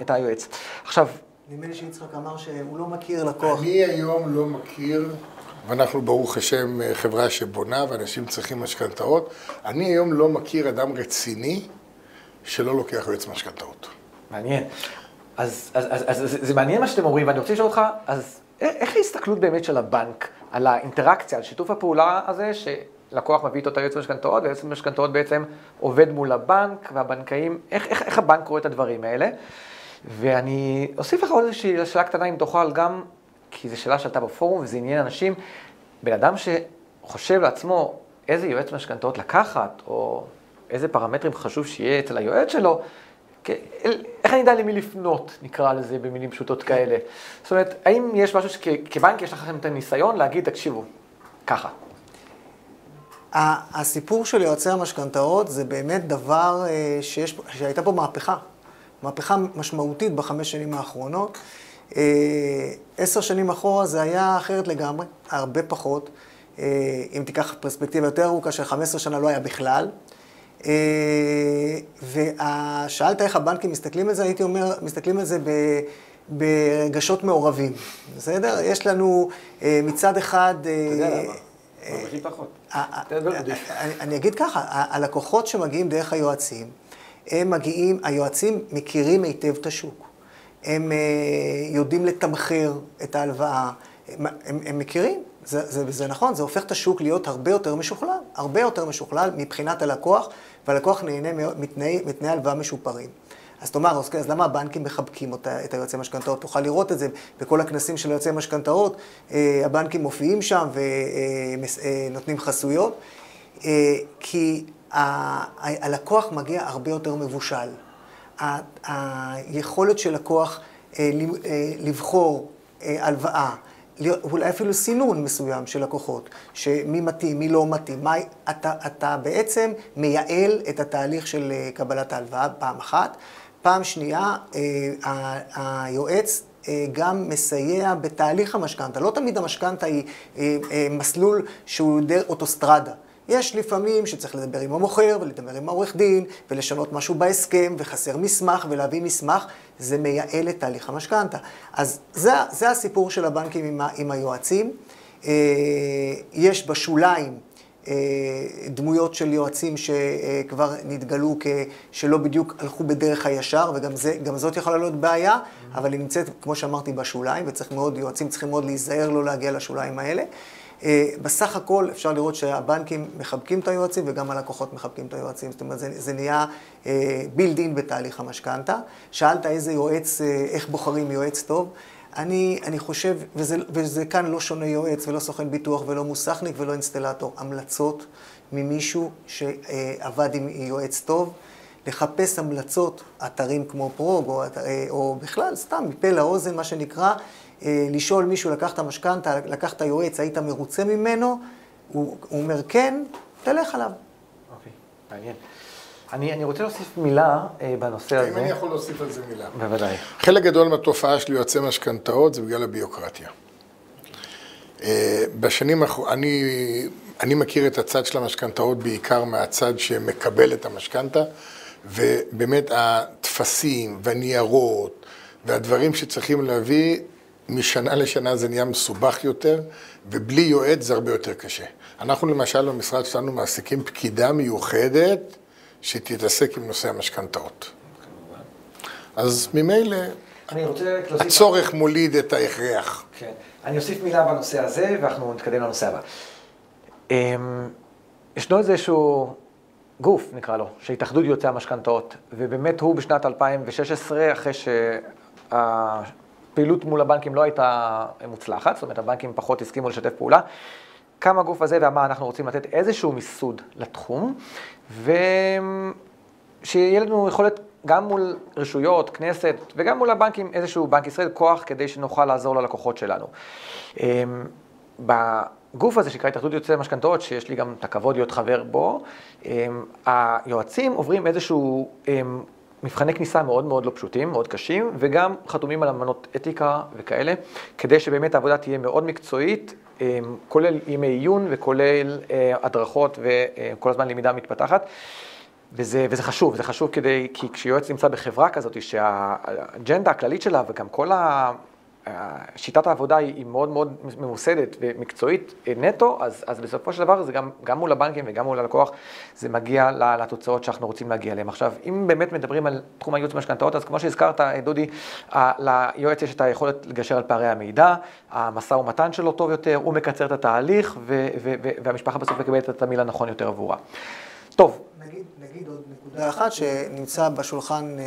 A: את היועץ. עכשיו...
C: נדמה לי שיצחק אמר שהוא לא מכיר לקוח.
B: אני היום לא מכיר, ואנחנו ברוך השם חברה שבונה ואנשים צריכים משכנתאות, אני היום לא מכיר אדם רציני שלא לוקח יועץ משכנתאות.
A: מעניין. אז זה מעניין מה שאתם אומרים, ואני רוצה לשאול אותך, אז איך ההסתכלות באמת של הבנק על האינטראקציה, על שיתוף הפעולה הזה, שלקוח מביא איתו את היועץ משכנתאות, ויועץ משכנתאות בעצם עובד מול הבנק והבנקאים, איך הבנק רואה את הדברים האלה? ואני אוסיף לך עוד איזושהי שאלה קטנה אם תוכל גם, כי זו שאלה שעלתה בפורום וזה עניין אנשים, בן אדם שחושב לעצמו איזה יועץ משכנתאות לקחת, או איזה פרמטרים חשוב שיהיה אצל היועץ שלו, איך אני יודע למי לפנות, נקרא לזה במילים פשוטות כאלה? זאת אומרת, האם יש משהו שכבנק יש לכם את הניסיון להגיד, תקשיבו, ככה?
C: הסיפור של יועצי המשכנתאות זה באמת דבר שהייתה פה מהפכה משמעותית ב5 שנים האחרונות. 10 שנים אחורה זה היה אחרת לגמרי, הרבה פחות. אם תיקח פרספקטיבה יותר ארוכה של 15 שנה לא היה בכלל. ושאלת איך הבנקים מסתכלים על זה, הייתי אומר, מסתכלים על זה ברגשות מעורבים. בסדר? יש לנו מצד אחד...
A: אתה יודע למה? מרוויחים פחות.
C: אני אגיד ככה, הלקוחות שמגיעים דרך היועצים, היועצים מכירים היטב את השוק. הם יודעים לתמחר את ההלוואה, הם מכירים. זה נכון, זה הופך את השוק להיות הרבה יותר משוכלל מבחינת הלקוח, והלקוח נהנה מתנאי הלוואה משופרים. אז תאמר, אז למה הבנקים מחבקים את היועצי משכנתאות? תוכל לראות את זה בכל הכנסים של יועצי משכנתאות, הבנקים מופיעים שם ונותנים חסויות, כי הלקוח מגיע הרבה יותר מבושל. היכולת של לקוח לבחור הלוואה, אולי אפילו סינון מסוים של לקוחות, שמי מתאים, מי לא מתאים, אתה בעצם מייעל את התהליך של קבלת ההלוואה פעם אחת. פעם שנייה, היועץ גם מסייע בתהליך המשכנתה. לא תמיד המשכנתה היא מסלול שהוא די אוטוסטרדה. יש לפעמים שצריך לדבר עם המוכר ולדבר עם העורך דין ולשנות משהו בהסכם וחסר מסמך ולהביא מסמך, זה מייעל את תהליך המשכנתא. אז זה הסיפור של הבנקים עם היועצים. יש בשוליים דמויות של יועצים שכבר נתגלו שלא בדיוק הלכו בדרך הישר, וגם זאת יכולה להיות בעיה, אבל היא נמצאת, כמו שאמרתי, בשוליים, יועצים צריכים מאוד להיזהר לא להגיע לשוליים האלה. בסך הכל אפשר לראות שהבנקים מחבקים את היועצים וגם הלקוחות מחבקים את היועצים. זאת אומרת, זה נהיה בילד-אין בתהליך המשכנתא. שאלת איזה יועץ, איך בוחרים יועץ טוב. אני חושב, וזה כאן לא שונה יועץ ולא סוכן ביטוח ולא מוסכניק ולא אינסטלטור, המלצות ממישהו שעבד עם יועץ טוב, לחפש המלצות, אתרים כמו פרוג או בכלל, סתם מפה לאוזן, מה שנקרא, לשאול מישהו, לקח את המשכנתא, לקח את היועץ, היית מרוצה ממנו, הוא אומר כן, תלך עליו.
A: אוקיי, מעניין. אני רוצה להוסיף מילה בנושא הזה.
B: אם אני יכול להוסיף על זה מילה.
A: בוודאי.
B: חלק גדול מהתופעה של יועצי משכנתאות זה בגלל הביוקרטיה. בשנים האחרונות, אני מכיר את הצד של המשכנתאות בעיקר מהצד שמקבל את המשכנתא, ובאמת התפסים והניירות והדברים שצריכים להביא, משנה לשנה זה נהיה מסובך יותר, ובלי יועץ זה הרבה יותר קשה. אנחנו למשל במשרד שלנו מעסיקים פקידה מיוחדת, שתתעסק עם נושא המשכנתאות. אז ממילא, הצורך מוליד את ההכרח.
A: כן. אני אוסיף מילה בנושא הזה, ואנחנו נתקדם לנושא הבא. ישנו איזשהו גוף, נקרא לו, שהתאחדות יועצי המשכנתאות, ובאמת הוא בשנת 2016, אחרי שהפעילות מול הבנקים לא הייתה מוצלחת, זאת אומרת, הבנקים פחות הסכימו לשתף פעולה, קם הגוף הזה ואמר, אנחנו רוצים לתת איזשהו מיסוד לתחום, ושיהיה לנו יכולת גם מול רשויות, כנסת, וגם מול הבנקים, איזשהו בנק ישראל, כוח כדי שנוכל לעזור ללקוחות שלנו. בגוף הזה שנקרא התאחדות יועצי משכנתאות, שיש לי גם את הכבוד להיות חבר בו, היועצים עוברים איזשהו מבחני כניסה מאוד מאוד לא פשוטים, מאוד קשים, וגם חתומים על אמנות אתיקה וכאלה, כדי שבאמת העבודה תהיה מאוד מקצועית, כולל ימי עיון וכולל הדרכות וכל הזמן למידה מתפתחת. וזה חשוב, זה חשוב כי כשיועץ נמצא בחברה כזאת, שהאג'נדה הכללית שלה וגם כל שיטת העבודה היא מאוד מאוד ממוסדת ומקצועית נטו, אז בסופו של דבר זה גם מול הבנקים וגם מול הלקוח, זה מגיע לתוצאות שאנחנו רוצים להגיע אליהם. עכשיו, אם באמת מדברים על תחום הייעוץ משכנתאות, אז כמו שהזכרת, דודי, ליועץ יש את היכולת לגשר על פערי המידע, המשא ומתן שלו טוב יותר, הוא מקצר את התהליך, והמשפחה בסוף מקבלת את המיל הנכון יותר עבורה. טוב.
C: נגיד עוד נקודה אחת שנמצא בשולחן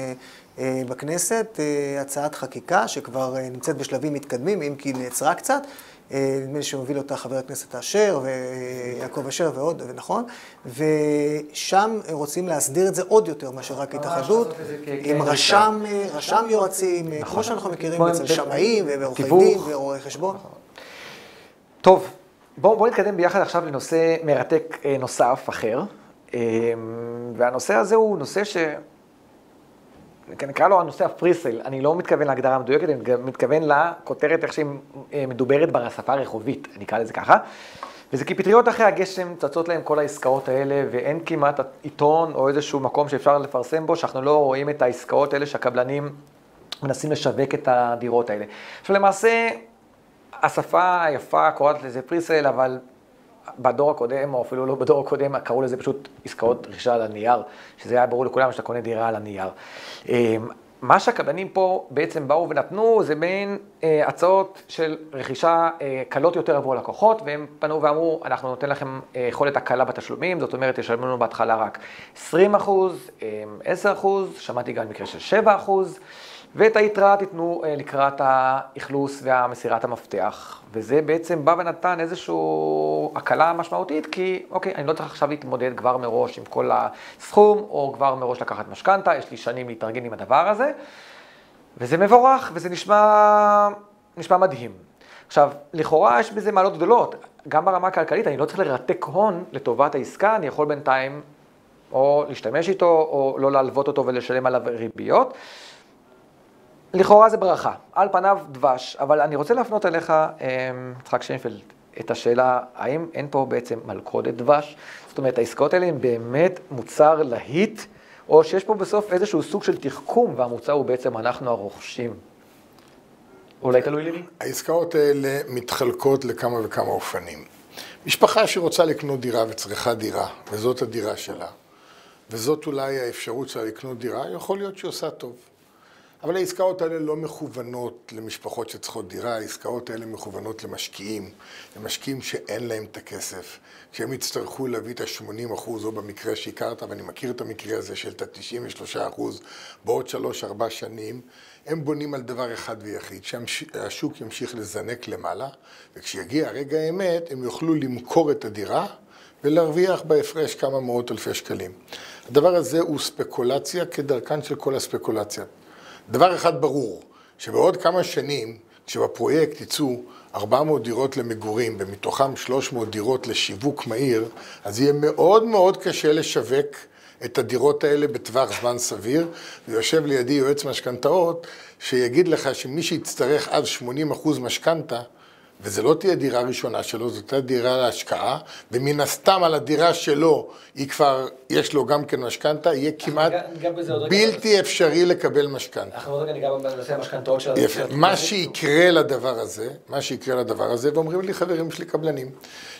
C: בכנסת, הצעת חקיקה שכבר נמצאת בשלבים מתקדמים, אם כי נעצרה קצת, נדמה לי שמוביל אותה חבר הכנסת אשר ויעקב אשר ועוד, ונכון, ושם רוצים להסדיר את זה עוד יותר מאשר רק התאחדות, עם רשם יועצים, כמו שאנחנו מכירים אצל שמאים ועורכי דין ורואי חשבון.
A: טוב, בואו נתקדם ביחד עכשיו לנושא מרתק נוסף אחר. והנושא הזה הוא נושא נקרא לו הנושא הפריסל. אני לא מתכוון להגדרה המדויקת, אני מתכוון לכותרת איך שהיא מדוברת בשפה הרחובית, אני אקרא לזה ככה. וזה כי פטריות אחרי הגשם צצות להם כל העסקאות האלה, ואין כמעט עיתון או איזשהו מקום שאפשר לפרסם בו, שאנחנו לא רואים את העסקאות האלה שהקבלנים מנסים לשווק את הדירות האלה. עכשיו למעשה, השפה היפה קוראת לזה פריסל, אבל בדור הקודם, או אפילו לא בדור הקודם, קראו לזה פשוט עסקאות רכישה על הנייר, שזה היה ברור לכולם שאתה קונה דירה על הנייר. מה שהקבלנים פה בעצם באו ונתנו, זה בין הצעות של רכישה קלות יותר עבור לקוחות, והם פנו ואמרו, אנחנו נותן לכם יכולת הקלה בתשלומים, זאת אומרת, ישלמו לנו בהתחלה רק 20%, 10%, שמעתי גם מקרה של 7%, ואת היתרה תיתנו לקראת האכלוס והמסירת המפתח. וזה בעצם בא ונתן איזושהי הקלה משמעותית, כי אוקיי, אני לא צריך עכשיו להתמודד כבר מראש עם כל הסכום, או כבר מראש לקחת משכנתא, יש לי שנים להתארגן עם הדבר הזה, וזה מבורך, וזה נשמע מדהים. עכשיו, לכאורה יש בזה מעלות גדולות, גם ברמה הכלכלית, אני לא צריך לרתק הון לטובת העסקה, אני יכול בינתיים או להשתמש איתו, או לא להלוות אותו ולשלם עליו ריביות. לכאורה זה ברכה, על פניו דבש, אבל אני רוצה להפנות אליך, יצחק שיינפלד, את השאלה, האם אין פה בעצם מלכודת דבש? זאת אומרת, העסקאות האלה הן באמת מוצר להיט, או שיש פה בסוף איזשהו סוג של תחכום, והמוצר הוא בעצם אנחנו הרוכשים. אולי תלוי לי?
B: העסקאות האלה מתחלקות לכמה וכמה אופנים. משפחה שרוצה לקנות דירה וצריכה דירה, וזאת הדירה שלה, וזאת אולי האפשרות שלה לקנות דירה, יכול להיות שהיא עושה טוב. אבל העסקאות האלה לא מכוונות למשפחות שצריכות דירה, העסקאות האלה מכוונות למשקיעים, למשקיעים שאין להם את הכסף, כשהם יצטרכו להביא את ה-80%, או במקרה שהכרת, ואני מכיר את המקרה הזה של את ה-93%, בעוד 3-4 שנים, הם בונים על דבר אחד ויחיד, שהשוק ימשיך לזנק למעלה, וכשיגיע רגע האמת, הם יוכלו למכור את הדירה, ולהרוויח בהפרש כמה מאות אלפי שקלים. הדבר הזה הוא ספקולציה כדרכן של כל הספקולציה. דבר אחד ברור, שבעוד כמה שנים, כשבפרויקט יצאו 400 דירות למגורים, ומתוכם 300 דירות לשיווק מהיר, אז יהיה מאוד מאוד קשה לשווק את הדירות האלה בטווח זמן סביר, ויושב לידי יועץ משכנתאות, שיגיד לך שמי שיצטרך עד 80% משכנתה, וזה לא תהיה דירה ראשונה שלו, זאת תהיה דירה להשקעה, ומן הסתם על הדירה שלו, היא כבר, יש לו גם כן משכנתה, יהיה כמעט בלתי אפשרי לקבל משכנתה.
A: אנחנו עוד רגע ניגע בנושא המשכנתאות של...
B: מה שיקרה לדבר הזה, ואומרים לי חברים שלי קבלנים,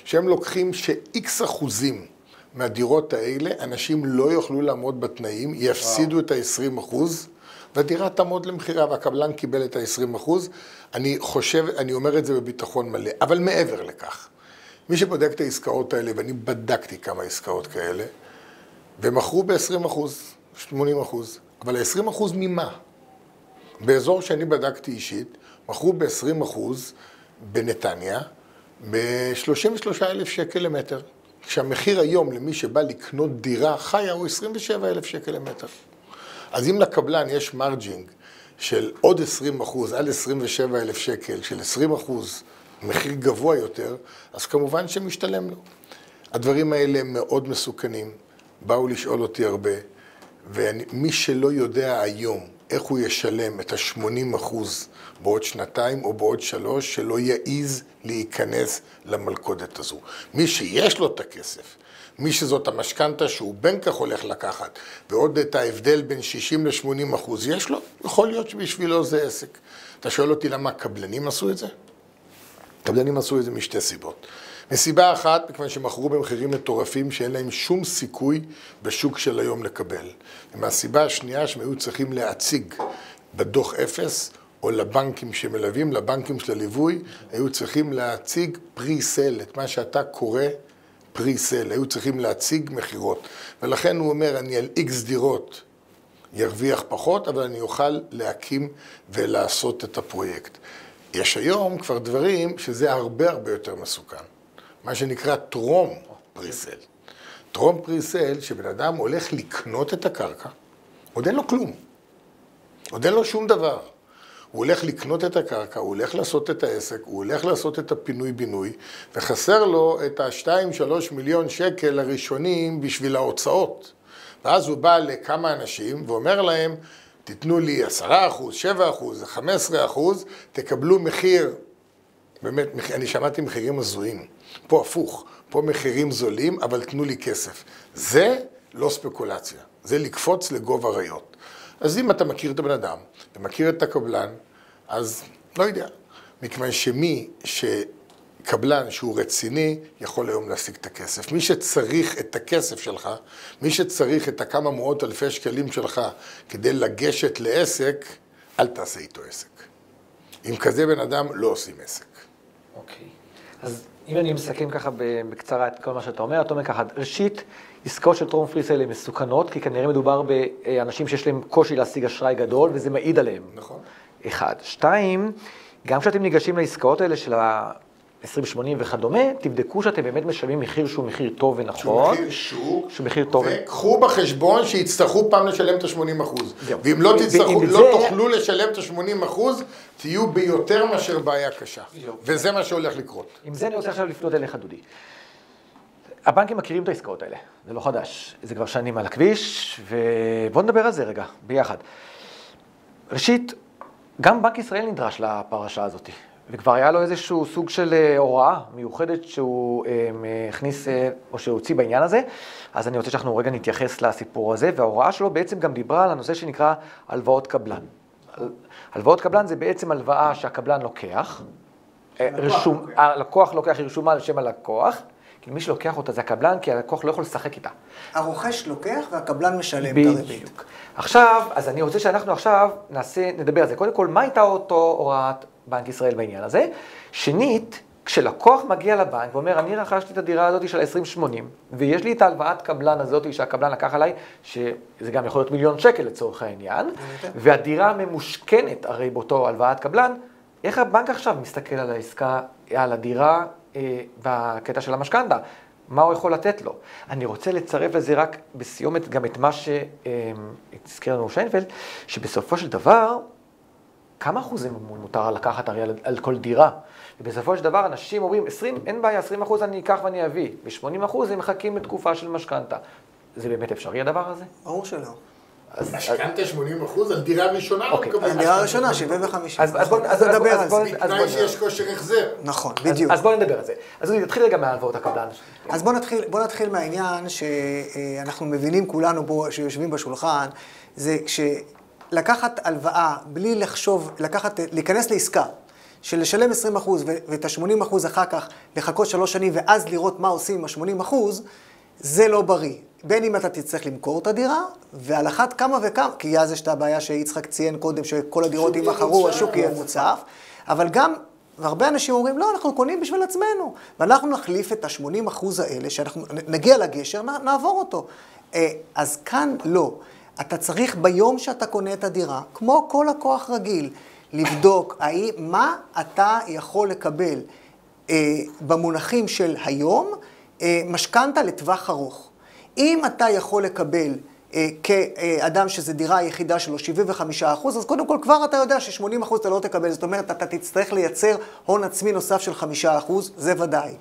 B: שהם לוקחים ש-X אחוזים מהדירות האלה, אנשים לא יוכלו לעמוד בתנאים, יפסידו את ה-20%, והדירה תעמוד למחירה, והקבלן קיבל את ה-20%. אני אומר את זה בביטחון מלא. אבל מעבר לכך, מי שבודק את העסקאות האלה, ואני בדקתי כמה עסקאות כאלה, ומכרו ב-20%, 80%, אבל ה-20% ממה? באזור שאני בדקתי אישית, מכרו ב-20% בנתניה, ב-33,000 שקל למטר. כשהמחיר היום למי שבא לקנות דירה חיה הוא 27,000 שקל למטר. אז אם לקבלן יש מרג'ינג של עוד 20% על 27,000 שקל, של 20% מחיר גבוה יותר, אז כמובן שמשתלם לו. הדברים האלה מאוד מסוכנים, באו לשאול אותי הרבה, ומי שלא יודע היום איך הוא ישלם את ה-80% בעוד 2 או בעוד 3, שלא יעיז להיכנס למלכודת הזו. מי שיש לו את הכסף, מי שזאת המשכנתה שהוא בין כך הולך לקחת, ועוד את ההבדל בין 60 ל-80% יש לו, יכול להיות שבשבילו זה עסק. אתה שואל אותי למה קבלנים עשו את זה? קבלנים עשו את זה משתי סיבות. מסיבה אחת, מכיוון שמכרו במחירים מטורפים שאין להם שום סיכוי בשוק של היום לקבל. ומהסיבה השנייה שהם היו צריכים להציג בדוח אפס, או לבנקים שמלווים, לבנקים של הליווי, היו צריכים להציג פרי-סל, את מה שאתה קורא פרי-סל, היו צריכים להציג מחירות. ולכן הוא אומר, אני על X דירות ירוויח פחות, אבל אני אוכל להקים ולעשות את הפרויקט. יש היום כבר דברים שזה הרבה הרבה יותר מסוכן. מה שנקרא טרום פרי-סל. טרום פרי-סל, שבן אדם הולך לקנות את הקרקע, עוד אין לו כלום. עוד אין לו שום דבר. הוא הולך לקנות את הקרקע, הוא הולך לעשות את העסק, הוא הולך לעשות את הפינוי-בינוי, וחסר לו את ה-2-3 מיליון שקל הראשונים בשביל ההוצאות. ואז הוא בא לכמה אנשים ואומר להם, תיתנו לי 10%, 7%, 15%, תקבלו מחיר, באמת, אני שמעתי מחירים הזויים, פה הפוך, פה מחירים זולים, אבל תנו לי כסף. זה לא ספקולציה, זה לקפוץ לגובה ריות. אז אם אתה מכיר את הבן אדם, ומכיר את הקבלן, אז לא יודע. מכיוון קבלן שהוא רציני, יכול היום להשיג את הכסף. מי שצריך את הכסף שלך, מי שצריך את הכמה מאות אלפי שקלים שלך, כדי לגשת לעסק, אל תעשה איתו עסק. עם כזה בן אדם לא עושים עסק.
A: אוקיי. אז אם אני מסכם ככה בקצרה את כל מה שאתה אומר, אתה אומר ככה, ראשית, עסקאות של טרום פרי-סל הן מסוכנות, כי כנראה מדובר באנשים שיש להם קושי להשיג אשראי גדול, וזה מעיד עליהם.
B: נכון.
A: 1. 2, גם כשאתם ניגשים לעסקאות האלה של ה-20-80 וכדומה, תבדקו שאתם באמת משלמים מחיר שהוא מחיר טוב ונכון. שהוא
B: מחיר טוב. וקחו בחשבון שיצטרכו פעם לשלם את ה-80%. ואם לא תוכלו לשלם את ה-80%, תהיו ביותר מאשר בעיה קשה. וזה מה שהולך לקרות.
A: עם זה אני רוצה עכשיו לפנות אליך, דודי. הבנקים מכירים את העסקאות האלה, זה לא חדש. זה כבר שנים על הכביש, ובואו נדבר על זה רגע, ביחד. ראשית, גם בנק ישראל נדרש לפרשה הזאת, וכבר היה לו איזשהו סוג של הוראה מיוחדת שהוא הכניס, או שהוא הוציא בעניין הזה. אז אני רוצה שאנחנו רגע נתייחס לסיפור הזה, וההוראה שלו בעצם גם דיברה על הנושא שנקרא הלוואות קבלן. הלוואות קבלן זה בעצם הלוואה שהקבלן לוקח, הלקוח לוקח, היא רשומה על שם הלקוח, כי מי שלוקח אותה זה הקבלן, כי הלקוח לא יכול לשחק איתה.
C: הרוכש לוקח והקבלן משלם את הריבית.
A: בדיוק. עכשיו, אז אני רוצה שאנחנו עכשיו נדבר על זה. קודם כל, מה הייתה אותו הוראת בנק ישראל בעניין הזה? שנית, כשלקוח מגיע לבנק ואומר, אני רכשתי את הדירה הזאת של 2080, ויש לי את ההלוואת קבלן הזאת שהקבלן לקח עליי, שזה גם יכול להיות 1,000,000 שקל לצורך העניין, והדירה ממושכנת הרי באותו הלוואת קבלן, איך הבנק עכשיו מסתכל על העסקה, על הדירה בקטע של המשכנתה? מה הוא יכול לתת לו? אני רוצה לצרף לזה רק בסיומת גם את מה שהזכיר לנו שיינפלד, שבסופו של דבר, כמה אחוזים מותר לקחת הרי על כל דירה? ובסופו של דבר אנשים אומרים, 20, אין בעיה, 20% אני אקח ואני אביא, ו-80% הם מחכים לתקופה של משכנתה. זה באמת אפשרי הדבר הזה?
C: ברור שלא.
B: משכנתה 80% על דירה ראשונה?
C: על דירה ראשונה, 75.
A: אז נדבר על זה.
B: בתנאי שיש כושר החזר.
C: נכון, בדיוק.
A: אז בואו נדבר על זה. אז נתחיל רגע מהלוואות הקבלן.
C: אז בואו נתחיל מהעניין שאנחנו מבינים כולנו פה, שיושבים בשולחן, זה כשלקחת הלוואה בלי לחשוב, להיכנס לעסקה, של לשלם 20% ואת ה-80% אחר כך לחכות 3 שנים ואז לראות מה עושים עם ה-80%, זה לא בריא. בין אם אתה תצטרך למכור את הדירה, ועל אחת כמה וכמה, כי אז יש את הבעיה שיצחק ציין קודם, שכל הדירות יימכרו, השוק יהיה מוצף, אבל גם, והרבה אנשים אומרים, לא, אנחנו קונים בשביל עצמנו, ואנחנו נחליף את ה-80% האלה, שאנחנו נגיע לגשר, נעבור אותו. אז כאן לא. אתה צריך ביום שאתה קונה את הדירה, כמו כל לקוח רגיל, לבדוק מה אתה יכול לקבל במונחים של היום, משכנתה לטווח ארוך. אם אתה יכול לקבל כאדם שזה דירה היחידה שלו 75%, אז קודם כל כבר אתה יודע ש-80% אתה לא תקבל, זאת אומרת, אתה תצטרך לייצר הון עצמי נוסף של 5%, זה ודאי.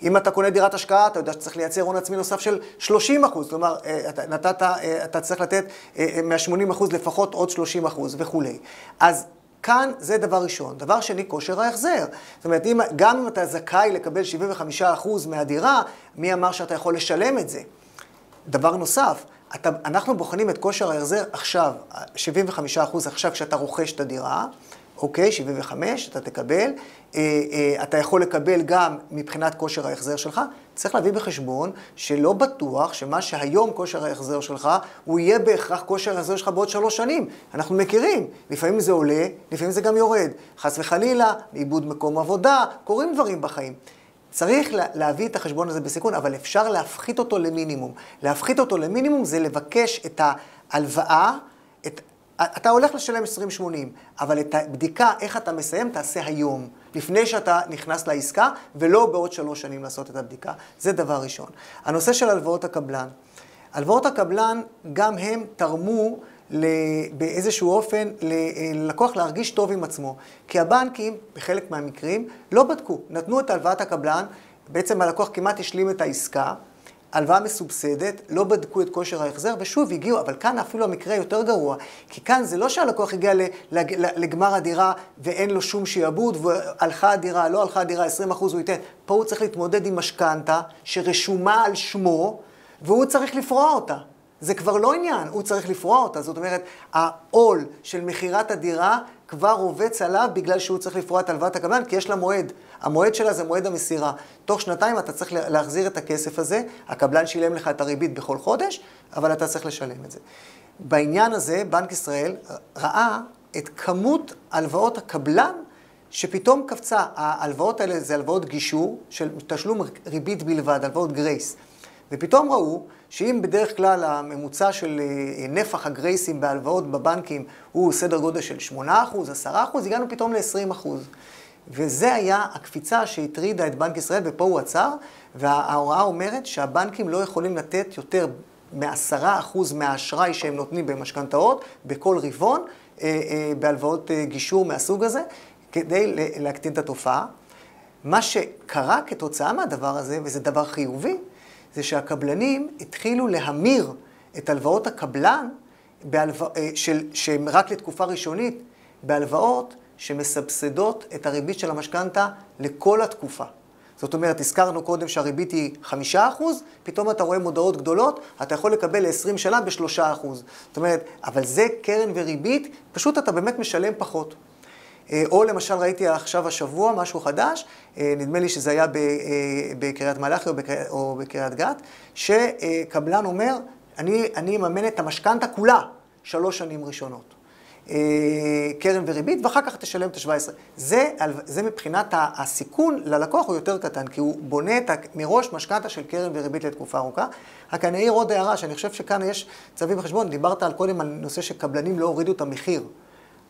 C: אם אתה קונה דירת השקעה, אתה יודע שצריך לייצר הון עצמי נוסף של 30%, כלומר, אתה צריך לתת מה-80% לפחות עוד 30% וכו'. אז כאן זה דבר ראשון. דבר שני, כושר ההחזר. זאת אומרת, גם אם אתה זכאי לקבל 75% מהדירה, מי אמר שאתה יכול לשלם את זה? דבר נוסף, אנחנו בוחנים את כושר ההחזר עכשיו, 75% עכשיו כשאתה רוכש את הדירה, אוקיי, 75, אתה תקבל, אתה יכול לקבל גם מבחינת כושר ההחזר שלך, צריך להביא בחשבון שלא בטוח שמה שהיום כושר ההחזר שלך, הוא יהיה בהכרח כושר ההחזר שלך בעוד 3 שנים. אנחנו מכירים, לפעמים זה עולה, לפעמים זה גם יורד. חס וחלילה, איבוד מקום עבודה, קורים דברים בחיים. צריך להביא את החשבון הזה בסיכון, אבל אפשר להפחית אותו למינימום. להפחית אותו למינימום זה לבקש את ההלוואה, אתה הולך לשלם 20-80, אבל את הבדיקה, איך אתה מסיים, תעשה היום, לפני שאתה נכנס לעסקה, ולא בעוד 3 שנים לעשות את הבדיקה. זה דבר ראשון. הנושא של הלוואות הקבלן. הלוואות הקבלן, גם הם תרמו באיזשהו אופן ללקוח להרגיש טוב עם עצמו. כי הבנקים, בחלק מהמקרים, לא בדקו. נתנו את הלוואת הקבלן, בעצם הלקוח כמעט השלים את העסקה, הלוואה מסובסדת, לא בדקו את כושר ההחזר, ושוב הגיעו, אבל כאן אפילו המקרה יותר גרוע, כי כאן זה לא שהלקוח הגיע לגמר הדירה ואין לו שום שיעבוד, והלכה הדירה, לא הלכה הדירה, 20% הוא ייתן. פה הוא צריך להתמודד עם משכנתה שרשומה על שמו, והוא צריך לפרוע אותה. זה כבר לא עניין, הוא צריך לפרוע אותה. זאת אומרת, העול של מחירת הדירה כבר רובץ עליו בגלל שהוא צריך לפרוע את הלוואת הקבלן, כי יש לה מועד. המועד שלה זה מועד המסירה. תוך 2 אתה צריך להחזיר את הכסף הזה, הקבלן שילם לך את הריבית בכל חודש, אבל אתה צריך לשלם את זה. בעניין הזה, בנק ישראל ראה את כמות הלוואות הקבלן שפתאום קפצה. ההלוואות האלה זה הלוואות גישור של תשלום ריבית בלבד, הלוואות גרייס. ופתאום ראו שאם בדרך כלל הממוצע של נפח הגרייסים בהלוואות בבנקים הוא סדר גודל של 8%, 10%, הגענו פתאום ל-20%. וזה היה הקפיצה שהטרידה את בנק ישראל, ופה הוא עצר, וההוראה אומרת שהבנקים לא יכולים לתת יותר מ10% מהאשראי שהם נותנים במשכנתאות, בכל רבעון, בהלוואות גישור מהסוג הזה, כדי להקטין את התופעה. מה שקרה כתוצאה מהדבר הזה, וזה דבר חיובי, זה שהקבלנים התחילו להמיר את הלוואות הקבלן, שהם רק לתקופה ראשונית, בהלוואות שמסבסדות את הריבית של המשכנתה לכל התקופה. זאת אומרת, הזכרנו קודם שהריבית היא 5%, פתאום אתה רואה מודעות גדולות, אתה יכול לקבל ל-20 שנה ב3%. זאת אומרת, אבל זה קרן וריבית, פשוט אתה באמת משלם פחות. או למשל ראיתי עכשיו השבוע משהו חדש, נדמה לי שזה היה בקריית מלאכי או בקריית גת, שקבלן אומר, אני אממן את המשכנתה כולה 3 שנים ראשונות. קרן וריבית, ואחר כך תשלם את ה-17. זה מבחינת הסיכון ללקוח הוא יותר קטן, כי הוא בונה מראש משכנתה של קרן וריבית לתקופה ארוכה. רק אני אעיר עוד הערה, שאני חושב שכאן יש צווים בחשבון, דיברת קודם על נושא שקבלנים לא הורידו את המחיר.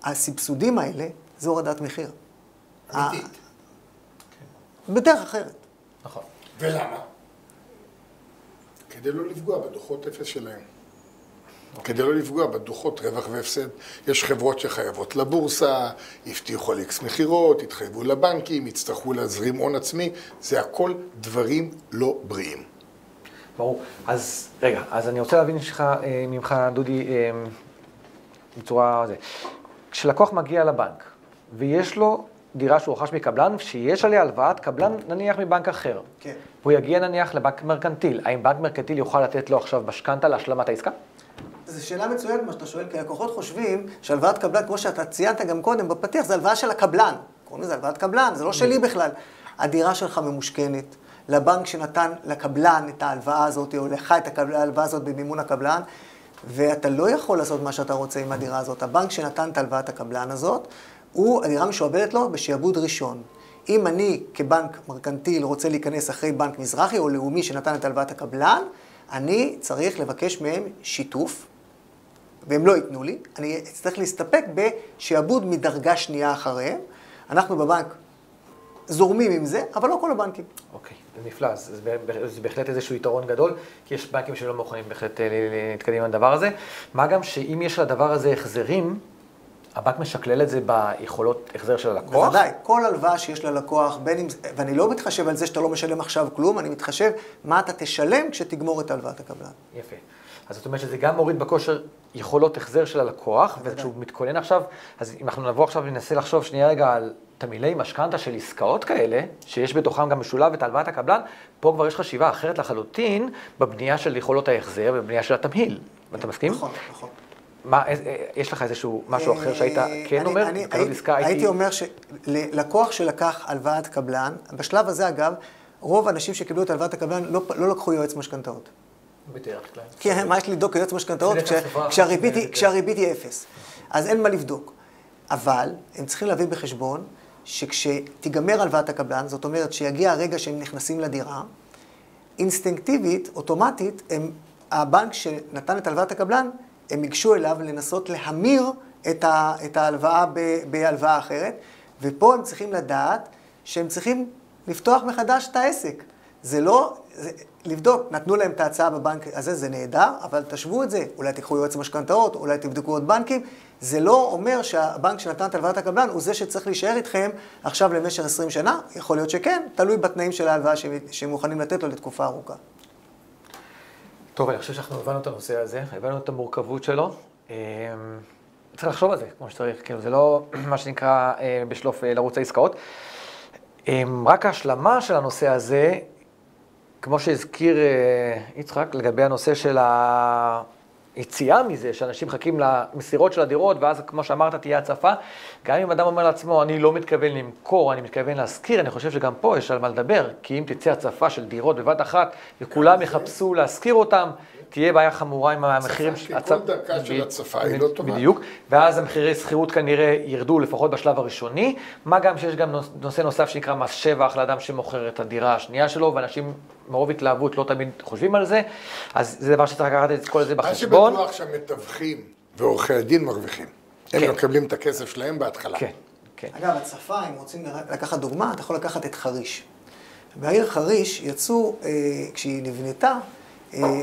C: הסבסודים האלה, זה הורדת מחיר.
B: אמיתית.
C: בדרך אחרת.
A: נכון.
B: ולמה? כדי לא לפגוע בדוחות אפס שלהם. כדי לא לפגוע בדוחות רווח והפסד. יש חברות שחייבות לבורסה, הבטיחו על איקס מחירות, התחייבו לבנקים, יצטרכו להזרים הון עצמי, זה הכל דברים לא בריאים.
A: ברור. אז רגע, אז אני רוצה להבין ממך, דודי, בצורה זה. כשלקוח מגיע לבנק, ויש לו דירה שהוא רכש מקבלן, שיש עליה הלוואת קבלן, נניח מבנק אחר.
C: כן.
A: והוא יגיע נניח לבנק מרקנטיל. האם בנק מרקנטיל יוכל לתת לו עכשיו משכנתה להשלמת העסקה?
C: זו שאלה מצוינת מה שאתה שואל, כי לקוחות חושבים שהלוואת קבלן, כמו שאתה ציינת גם קודם בפתיח, זה הלוואה של הקבלן. קוראים לזה הלוואת קבלן, זה לא שלי בכלל. הדירה שלך ממושכנת, לבנק שנתן לקבלן את ההלוואה הזאת, או לך את ההלוואה הזאת במימון הקבלן, ואתה לא יכול לעשות מה שאתה רוצה עם הדירה הזאת. הבנק שנתן את הלוואת הקבלן הזאת, הדירה משועבדת לו בשעבוד ראשון. אם אני כבנק מרקנטיל רוצה להיכנס אחרי בנק מזרחי או לאומי שנתן את הלוואת הקבלן, אני צריך לבקש מהם שיתוף, והם לא ייתנו לי, אני אצטרך להסתפק בשעבוד מדרגה שנייה אחריהם. אנחנו בבנק זורמים עם זה, אבל לא כל הבנקים.
A: אוקיי, זה נפלא, זה בהחלט איזשהו יתרון גדול, כי יש בנקים שלא מוכנים בהחלט להתקדם עם הדבר הזה. מה גם שאם יש לדבר הזה החזרים, הבנק משקלל את זה ביכולות החזר של הלקוח?
C: בוודאי, כל הלוואה שיש ללקוח, ואני לא מתחשב על זה שאתה לא משלם עכשיו כלום, אני מתחשב מה אתה תשלם כשתגמור את הלוואת הקבלן.
A: יפה. אז זאת אומרת שזה גם מוריד בכושר יכולות החזר של הלקוח, וכשהוא מתכונן עכשיו, אז אם אנחנו נבוא עכשיו וננסה לחשוב שנייה רגע על תמילי משכנתה של עסקאות כאלה, שיש בתוכם גם משולב את הלוואת הקבלן, פה כבר יש חשיבה אחרת לחלוטין בבנייה של יכולות ההחזר ובבנייה של התמהיל. אתה מסכים?
C: נכון, נכון.
A: יש לך איזשהו משהו אחר שהיית כן אומר?
C: הייתי אומר שלקוח שלקח הלוואת קבלן, בשלב הזה אגב, רוב האנשים שקיבלו את הלוואת הקבלן לא לקחו יועץ משכנתאות.
A: בדרך כלל.
C: כי מה יש לי לבדוק יועץ משכנתאות כשהריבית היא 0. אז אין מה לבדוק. אבל הם צריכים להביא בחשבון שכשתיגמר הלוואת הקבלן, זאת אומרת שיגיע הרגע שהם נכנסים לדירה, אינסטינקטיבית, אוטומטית, הבנק שנתן את הלוואת הקבלן, הם ייגשו אליו לנסות להמיר את ההלוואה בהלוואה אחרת, ופה הם צריכים לדעת שהם צריכים לפתוח מחדש את העסק. זה לא, לבדוק, נתנו להם את ההצעה בבנק הזה, זה נהדר, אבל תשוו את זה, אולי תיקחו יועץ משכנתאות, אולי תבדקו עוד בנקים, זה לא אומר שהבנק שנתן את הלוואת הקבלן הוא זה שצריך להישאר איתכם עכשיו למשך 20 שנה, יכול להיות שכן, תלוי בתנאים של ההלוואה שהם מוכנים לתת לו לתקופה ארוכה.
A: טוב, אני חושב שאנחנו הבנו את הנושא הזה, הבנו את המורכבות שלו. צריך לחשוב על זה, כמו שצריך, כאילו זה לא מה שנקרא בשלוף לרוץ העסקאות. רק ההשלמה של הנושא הזה, כמו שהזכיר יצחק, לגבי הנושא של היציאה מזה, שאנשים מחכים למסירות של הדירות, ואז כמו שאמרת תהיה הצפה, גם אם אדם אומר לעצמו, אני לא מתכוון למכור, אני מתכוון להשכיר, אני חושב שגם פה יש על מה לדבר, כי אם תצא הצפה של דירות בבת אחת, וכולם יחפשו להשכיר אותם, תהיה בעיה חמורה עם המחירים.
B: כל דקה של הצפה היא לא טובה.
A: בדיוק, ואז המחירי שכירות כנראה ירדו לפחות בשלב הראשוני, מה גם שיש גם נושא נוסף שנקרא מס שבח לאדם שמוכר את הדירה השנייה שלו, ואנשים מרוב התלהבות לא תמיד חושבים על זה, אז זה דבר שצריך לקחת את כל זה בחשבון.
B: מה שבטוח שהמתווכים ועורכי הדין מרוויחים. הם מקבלים את הכסף שלהם בהתחלה.
A: כן, כן.
C: אגב, הצפה, אם רוצים לקחת דוגמה, אתה יכול לקחת את חריש. בעיר חריש יצאו, כשהיא נבנתה,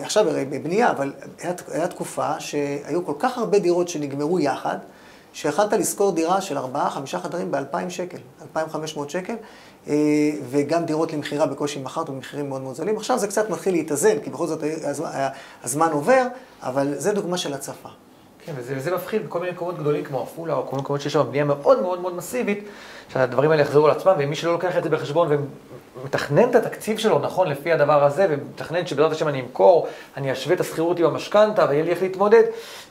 C: עכשיו הרי בבנייה, אבל הייתה תקופה שהיו כל כך הרבה דירות שנגמרו יחד, שיכלת לשכור דירה של 4-5 חדרים ב-2,000 שקל, 2,500 שקל, וגם דירות למחירה בקושי מכרת במחירים מאוד מאוד זולים. עכשיו זה קצת מתחיל להתאזן, כי בכל זאת הזמן עובר, אבל זה דוגמה של הצפה.
A: כן, וזה מפחיד בכל מיני מקומות גדולים כמו עפולה, או כל מיני מקומות שיש שם בנייה מאוד מאוד מאוד מסיבית, שהדברים האלה יחזרו על עצמם, ומי שלא לוקח את זה בחשבון ומתכנן את התקציב שלו נכון לפי הדבר הזה, ומתכנן שבעזרת השם אני אמכור, אני אשווה את השכירות עם המשכנתה, ויהיה לי איך להתמודד,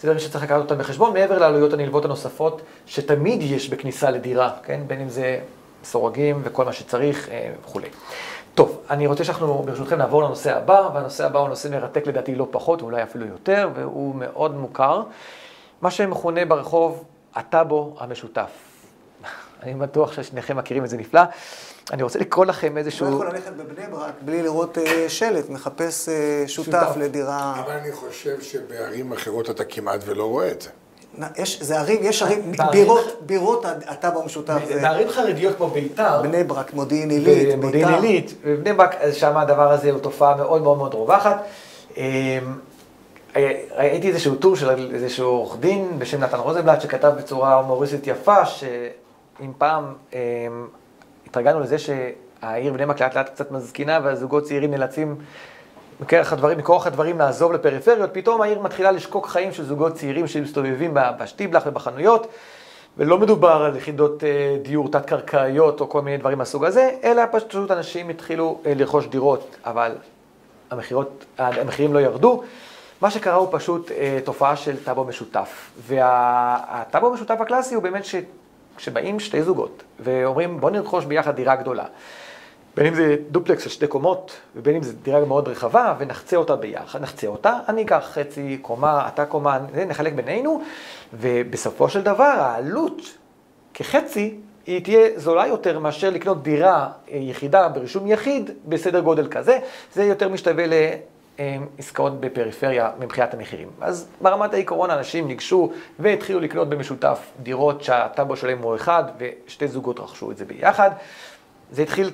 A: זה דברים שצריך לקחת אותם בחשבון, מעבר לעלויות הנלוות הנוספות, שתמיד יש בכניסה לדירה, כן? בין אם זה סורגים וכל מה שצריך וכו'. טוב, אני רוצה שאנחנו ברשותכם נעבור לנושא הבא, והנושא הבא הוא נושא מרתק לדעתי לא פחות, אולי אפילו יותר, והוא מאוד מוכר. מה שמכונה ברחוב הטאבו המשותף. אני בטוח ששניכם מכירים את זה נפלא. אני רוצה לקרוא לכם איזשהו...
C: לא יכול ללכת בבני ברק בלי לראות שלט, מחפש שותף לדירה.
B: אבל אני חושב שבערים אחרות אתה כמעט ולא רואה את זה.
C: יש ערים, בירות הטאבו המשותף.
A: בערים חרדיות כמו ביתר.
C: בני ברק, מודיעין עילית, ביתר.
A: מודיעין עילית, בבני ברק, שם הדבר הזה הוא תופעה מאוד מאוד מאוד רווחת. ראיתי איזשהו טור של איזשהו עורך דין בשם נתן רוזנבלט, שכתב בצורה הומוריסטית יפה, שאם פעם התרגלנו לזה שהעיר בני ברק לאט לאט קצת מזקינה, והזוגות צעירים נאלצים מכורח הדברים לעזוב לפריפריות, פתאום העיר מתחילה לשקוק חיים של זוגות צעירים שמסתובבים בשטיבלח ובחנויות, ולא מדובר על יחידות דיור תת-קרקעיות או כל מיני דברים מהסוג הזה, אלא פשוט אנשים התחילו לרכוש דירות, אבל המחירים לא ירדו. מה שקרה הוא פשוט תופעה של טאבו משותף. והטאבו המשותף הקלאסי הוא באמת שבאים שתי זוגות ואומרים בוא נרכוש ביחד דירה גדולה. בין אם זה דופלקס של 2 קומות, ובין אם זה דירה מאוד רחבה, ונחצה אותה ביחד. נחצה אותה, אני אקח חצי קומה, אתה קומה, נחלק בינינו, ובסופו של דבר העלות כחצי היא תהיה זולה יותר מאשר לקנות דירה יחידה ברישום יחיד בסדר גודל כזה. זה יותר משתווה לעסקאות בפריפריה מבחינת המחירים. אז ברמת העיקרון אנשים ניגשו והתחילו לקנות במשותף דירות שהטאבו שלהם הוא אחד, ושתי זוגות רכשו את זה ביחד. זה התחיל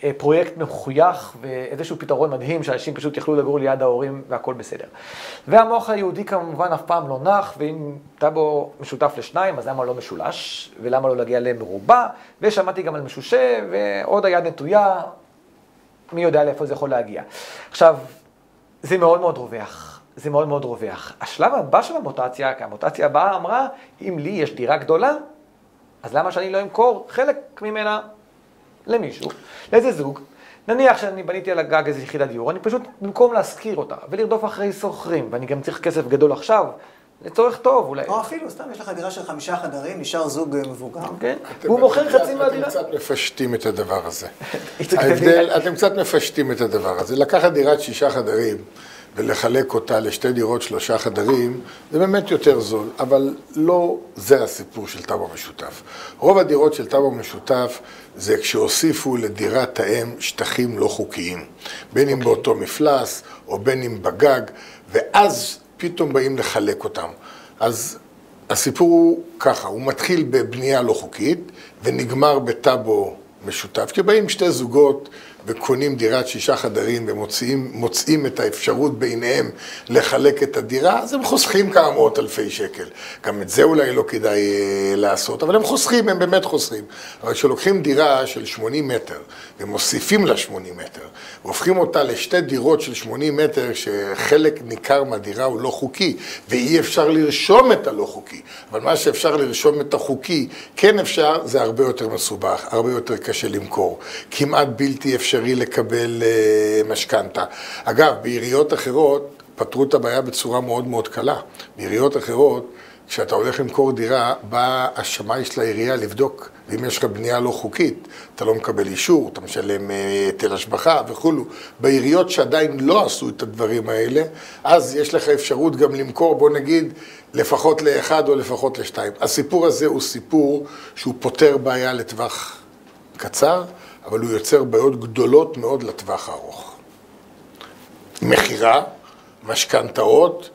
A: כפרויקט מחוייך ואיזשהו פתרון מדהים שאנשים פשוט יכלו לגור ליד ההורים והכל בסדר. והמוח היהודי כמובן אף פעם לא נח, ואם טאבו משותף לשניים, אז למה לא משולש? ולמה לא להגיע למרובע? ושמעתי גם על משושה, ועוד היד נטויה, מי יודע לאיפה זה יכול להגיע. עכשיו, זה מאוד מאוד רווח. זה מאוד מאוד רווח. השלב הבא של המוטציה, כי המוטציה הבאה אמרה, אם לי יש דירה גדולה, אז למה שאני לא אמכור חלק ממנה למישהו, לאיזה זוג? נניח שאני בניתי על הגג איזו יחידת דיור, אני פשוט במקום להשכיר אותה ולרדוף אחרי סוחרים, ואני גם צריך כסף גדול עכשיו, לצורך טוב אולי.
C: או אפילו, סתם יש לך דירה של 5 חדרים, נשאר זוג מבוגר.
A: כן, והוא מוכר חצי מהדירה.
B: אתם קצת מפשטים את הדבר הזה. אתם קצת מפשטים את הדבר הזה. לקחת דירת 6 חדרים ולחלק אותה לשתי דירות 3 חדרים, זה באמת יותר זול, אבל לא זה הסיפור של טאבו משותף. רוב הדירות של טאבו משותף זה כשהוסיפו לדירת האם שטחים לא חוקיים, בין אם באותו מפלס או בין אם בגג, ואז פתאום באים לחלק אותם. אז הסיפור הוא ככה, הוא מתחיל בבנייה לא חוקית ונגמר בטאבו משותף, כי באים שתי זוגות וקונים דירת 6 חדרים ומוצאים את האפשרות ביניהם לחלק את הדירה, אז הם חוסכים כמה מאות אלפי שקל. גם את זה אולי לא כדאי לעשות, אבל הם חוסכים, הם באמת חוסכים. אבל כשלוקחים דירה של 80 מטר ומוסיפים לה 80 מטר, והופכים אותה לשתי דירות של 80 מטר, שחלק ניכר מהדירה הוא לא חוקי, ואי אפשר לרשום את הלא חוקי. אבל מה שאפשר לרשום את החוקי, כן אפשר, זה הרבה יותר מסובך, הרבה יותר קשה למכור. כמעט בלתי אפשרי לקבל משכנתה. אגב, בעיריות אחרות פתרו את הבעיה בצורה מאוד מאוד קלה. בעיריות אחרות, כשאתה הולך למכור דירה, בא השמאי של העירייה לבדוק, ואם יש לך בנייה לא חוקית, אתה לא מקבל אישור, אתה משלם היטל השבחה וכו'. בעיריות שעדיין לא עשו את הדברים האלה, אז יש לך אפשרות גם למכור, בוא נגיד, לפחות ל1 או לפחות ל2. הסיפור הזה הוא סיפור שהוא פותר בעיה לטווח קצר, אבל הוא יוצר בעיות גדולות מאוד לטווח הארוך. מחירה, משכנתאות,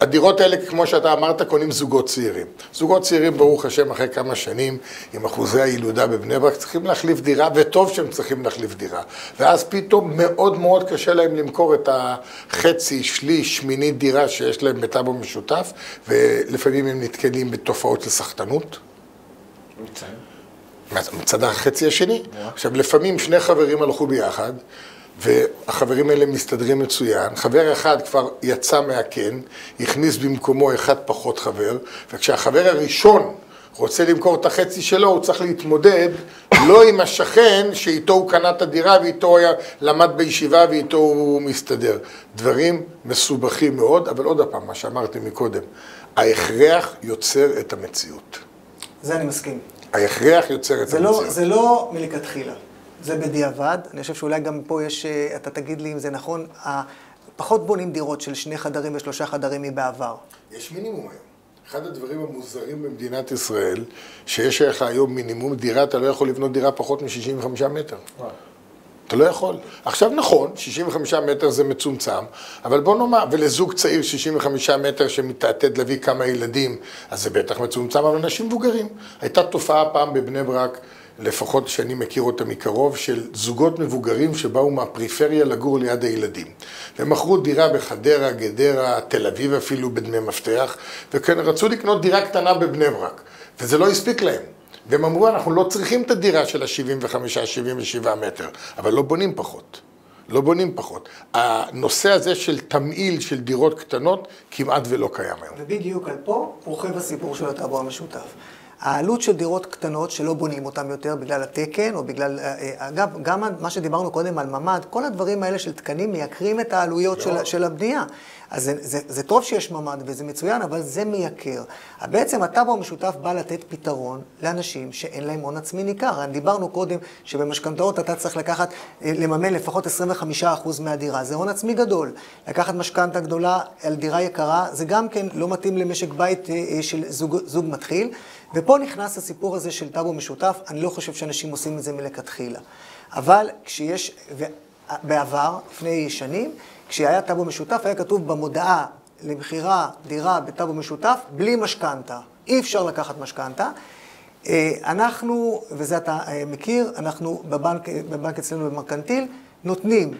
B: הדירות האלה, כמו שאתה אמרת, קונים זוגות צעירים. זוגות צעירים, ברוך השם, אחרי כמה שנים, עם אחוזי הילודה בבני ברק, צריכים להחליף דירה, וטוב שהם צריכים להחליף דירה. ואז פתאום מאוד מאוד קשה להם למכור את החצי, שליש, שמינית דירה שיש להם בטאבו משותף, ולפעמים הם נתקלים בתופעות של סחטנות. מצד החצי השני. עכשיו, לפעמים 2 חברים הלכו ביחד, והחברים האלה מסתדרים מצוין. חבר אחד כבר יצא מהקן, הכניס במקומו אחד פחות חבר, וכשהחבר הראשון רוצה למכור את החצי שלו, הוא צריך להתמודד לא עם השכן שאיתו הוא קנה את הדירה ואיתו היה למד בישיבה ואיתו הוא מסתדר. דברים מסובכים מאוד, אבל עוד הפעם, מה שאמרתי מקודם, ההכרח יוצר את המציאות.
C: זה אני מסכים.
B: ההכרח יוצר את המציאות.
C: זה לא מלכתחילה, זה בדיעבד. אני חושב שאולי גם פה יש, אתה תגיד לי אם זה נכון, פחות בונים דירות של 2 חדרים ו3 חדרים מבעבר.
B: יש מינימום היום. אחד הדברים המוזרים במדינת ישראל, שיש לך היום מינימום דירה, אתה לא יכול לבנות דירה פחות מ-65 מטר. אתה לא יכול. עכשיו נכון, 65 מטר זה מצומצם, אבל בוא נאמר, ולזוג צעיר 65 מטר שמתעתד להביא כמה ילדים, אז זה בטח מצומצם, אבל אנשים מבוגרים. הייתה תופעה פעם בבני ברק, לפחות שאני מכיר אותה מקרוב, של זוגות מבוגרים שבאו מהפריפריה לגור ליד הילדים. והם מכרו דירה בחדרה, גדרה, תל אביב אפילו בדמי מפתח, וכן רצו לקנות דירה קטנה בבני ברק, וזה לא הספיק להם. והם אמרו, אנחנו לא צריכים את הדירה של ה-75-77 מטר, אבל לא בונים פחות. לא בונים פחות. הנושא הזה של תמהיל של דירות קטנות כמעט ולא קיים היום.
C: ובדיוק על פה רוכב הסיפור של הטאבו המשותף. העלות של דירות קטנות שלא בונים אותן יותר בגלל התקן, או בגלל, אגב, גם מה שדיברנו קודם על ממ"ד, כל הדברים האלה של תקנים מייקרים את העלויות של הבנייה. אז זה טוב שיש ממ"ד וזה מצוין, אבל זה מייקר. בעצם הטאבו המשותף בא לתת פתרון לאנשים שאין להם הון עצמי ניכר. דיברנו קודם שבמשכנתאות אתה צריך לממן לפחות 25% מהדירה. זה הון עצמי גדול. לקחת משכנתה גדולה על דירה יקרה, זה גם כן לא מתאים למשק בית של זוג מתחיל. ופה נכנס הסיפור הזה של טאבו משותף, אני לא חושב שאנשים עושים את זה מלכתחילה. אבל כשיש, בעבר, לפני שנים, כשהיה טאבו משותף, היה כתוב במודעה למכירה דירה בטאבו משותף, בלי משכנתה. אי אפשר לקחת משכנתה. אנחנו, וזה אתה מכיר, אנחנו בבנק אצלנו במרקנטיל, נותנים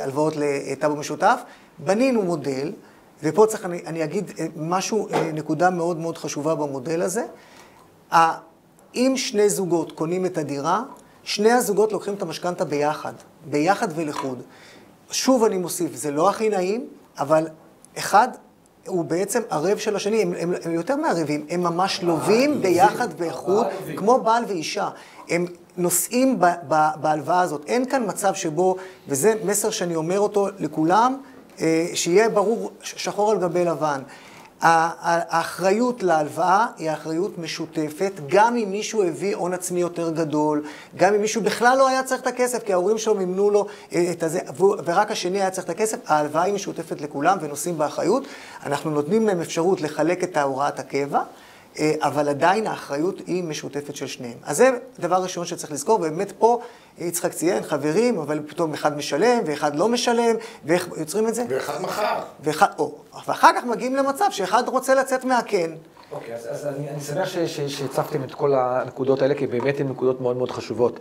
C: הלוואות לטאבו משותף, בנינו מודל, ופה צריך, אני אגיד משהו, נקודה מאוד מאוד חשובה במודל הזה. אם 2 זוגות קונים את הדירה, 2 הזוגות לוקחים את המשכנתה ביחד ולחוד. שוב אני מוסיף, זה לא הכי נעים, אבל אחד הוא בעצם ערב של השני, הם יותר מערבים, הם ממש לובים ביחד ואיחוד, כמו בעל ואישה. הם נושאים בהלוואה הזאת. אין כאן מצב שבו, וזה מסר שאני אומר אותו לכולם, שיהיה ברור שחור על גבי לבן. האחריות להלוואה היא האחריות משותפת, גם אם מישהו הביא הון עצמי יותר גדול, גם אם מישהו בכלל לא היה צריך את הכסף, כי ההורים שלו מימנו לו את הזה, ורק השני היה צריך את הכסף, ההלוואה היא משותפת לכולם ונושאים באחריות. אנחנו נותנים להם אפשרות לחלק את הוראת הקבע, אבל עדיין האחריות היא משותפת של שניהם. אז זה דבר ראשון שצריך לזכור, ובאמת פה יצחק ציין חברים, אבל פתאום אחד משלם ואחד לא משלם, ואיך יוצרים את זה?
B: ואחד מחר.
C: ואחר כך מגיעים למצב שאחד רוצה לצאת מהקן.
A: אוקיי, אז אני שמח שהצפתם את כל הנקודות האלה, כי באמת הן נקודות מאוד מאוד חשובות.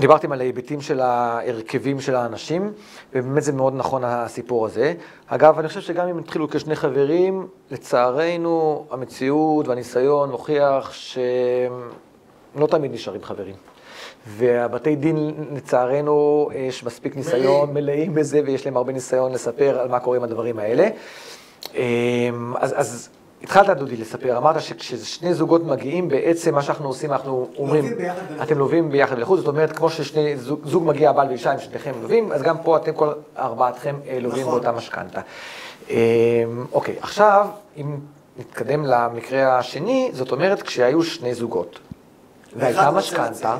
A: דיברתם על ההיבטים של ההרכבים של האנשים, ובאמת זה מאוד נכון הסיפור הזה. אגב, אני חושב שגם אם התחילו כשני חברים, לצערנו המציאות והניסיון מוכיח שלא תמיד נשארים חברים. והבתי דין, לצערנו, יש מספיק ניסיון, מלאים בזה, ויש להם הרבה ניסיון לספר על מה קורה עם הדברים האלה. אז התחלת, דודי, לספר, אמרת שכששני זוגות מגיעים, בעצם מה שאנחנו עושים, אנחנו אומרים, אתם לובים ביחד ולחוד, זאת אומרת, כמו ששני זוג מגיע, הבעל ואישה, אם שניכם לובים, אז גם פה אתם כל ארבעתכם לובים באותה משכנתה. אוקיי, עכשיו, אם נתקדם למקרה השני, זאת אומרת, כשהיו שני זוגות, והייתה משכנתה,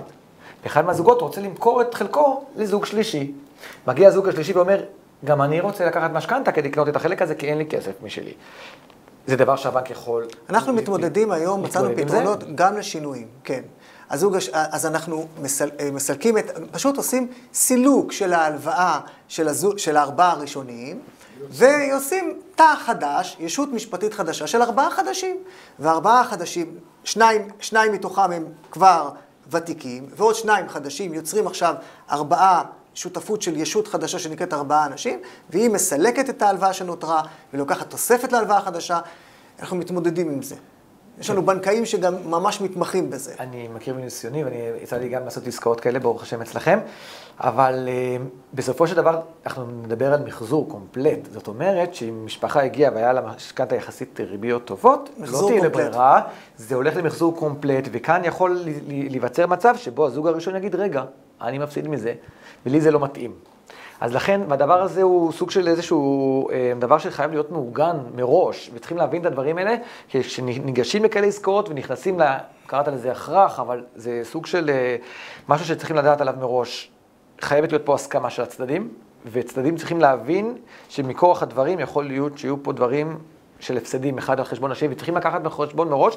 A: ואחד מהזוגות רוצה למכור את חלקו לזוג שלישי. מגיע הזוג השלישי ואומר, גם אני רוצה לקחת משכנתה כדי לקנות את החלק הזה, כי אין לי כסף משלי. זה דבר שהבנק יכול...
C: אנחנו מתמודדים היום, מצאנו פתרונות גם לשינויים, כן. אז אנחנו מסלקים פשוט עושים סילוק של ההלוואה של 4 הראשוניים, ועושים תא חדש, ישות משפטית חדשה של 4 חדשים. ו4 חדשים, שניים מתוכם הם כבר ותיקים, ועוד 2 חדשים יוצרים עכשיו 4 שותפות של ישות חדשה שנקראת 4 אנשים, והיא מסלקת את ההלוואה שנותרה, ולוקחת תוספת להלוואה החדשה. אנחנו מתמודדים עם זה. יש לנו בנקאים שגם ממש מתמחים בזה.
A: אני מכיר מניסיוני, ואני יצא לי גם לעשות עסקאות כאלה, ברוך השם אצלכם, אבל בסופו של דבר אנחנו נדבר על מחזור קומפלט. זאת אומרת שאם משפחה הגיעה והיה לה משכנתא יחסית ריביות טובות, לא תהיה לברירה, זה הולך למחזור קומפלט, וכאן יכול להיווצר מצב שבו הזוג הראשון יגיד, רגע, אני מפסיד מזה, ולי זה לא מתאים. אז לכן, והדבר הזה הוא סוג של איזשהו דבר שחייב להיות מעוגן מראש, וצריכים להבין את הדברים האלה, כי כשניגשים לכאלה עסקאות ונכנסים, קראת לזה הכרח, אבל זה סוג של משהו שצריכים לדעת עליו מראש. חייבת להיות פה הסכמה של הצדדים, וצדדים צריכים להבין שמכורח הדברים יכול להיות שיהיו פה דברים של הפסדים אחד על חשבון השני, וצריכים לקחת בחשבון מראש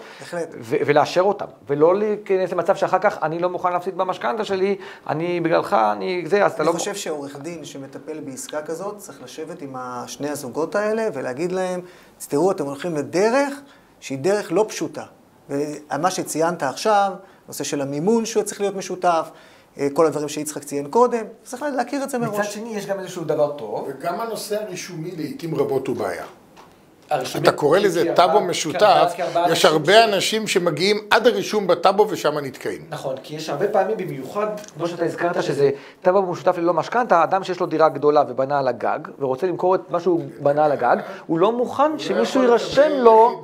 A: ולאשר אותם, ולא להיכנס למצב שאחר כך אני לא מוכן להפסיד במשכנתא שלי, אני בגללך, אז אתה לא...
C: אני חושב שעורך דין שמטפל בעסקה כזאת, צריך לשבת עם שני הזוגות האלה ולהגיד להם, תראו, אתם הולכים לדרך שהיא דרך לא פשוטה. ומה שציינת עכשיו, נושא של המימון שהוא צריך להיות משותף, כל הדברים שיצחק ציין קודם, צריך להכיר את זה מראש.
A: מצד שני, יש גם איזשהו דבר טוב.
B: וגם הנושא הרישומי לעתים רבות הוא בעיה. אתה קורא לזה טאבו משותף, יש הרבה אנשים שמגיעים עד הרישום בטאבו ושם נתקעים.
A: נכון, כי יש הרבה פעמים, במיוחד, כמו שאתה הזכרת, שזה טאבו משותף ללא משכנתא, האדם שיש לו דירה גדולה ובנה על הגג, ורוצה למכור את מה שהוא בנה על הגג, הוא לא מוכן שמישהו יירשם לו...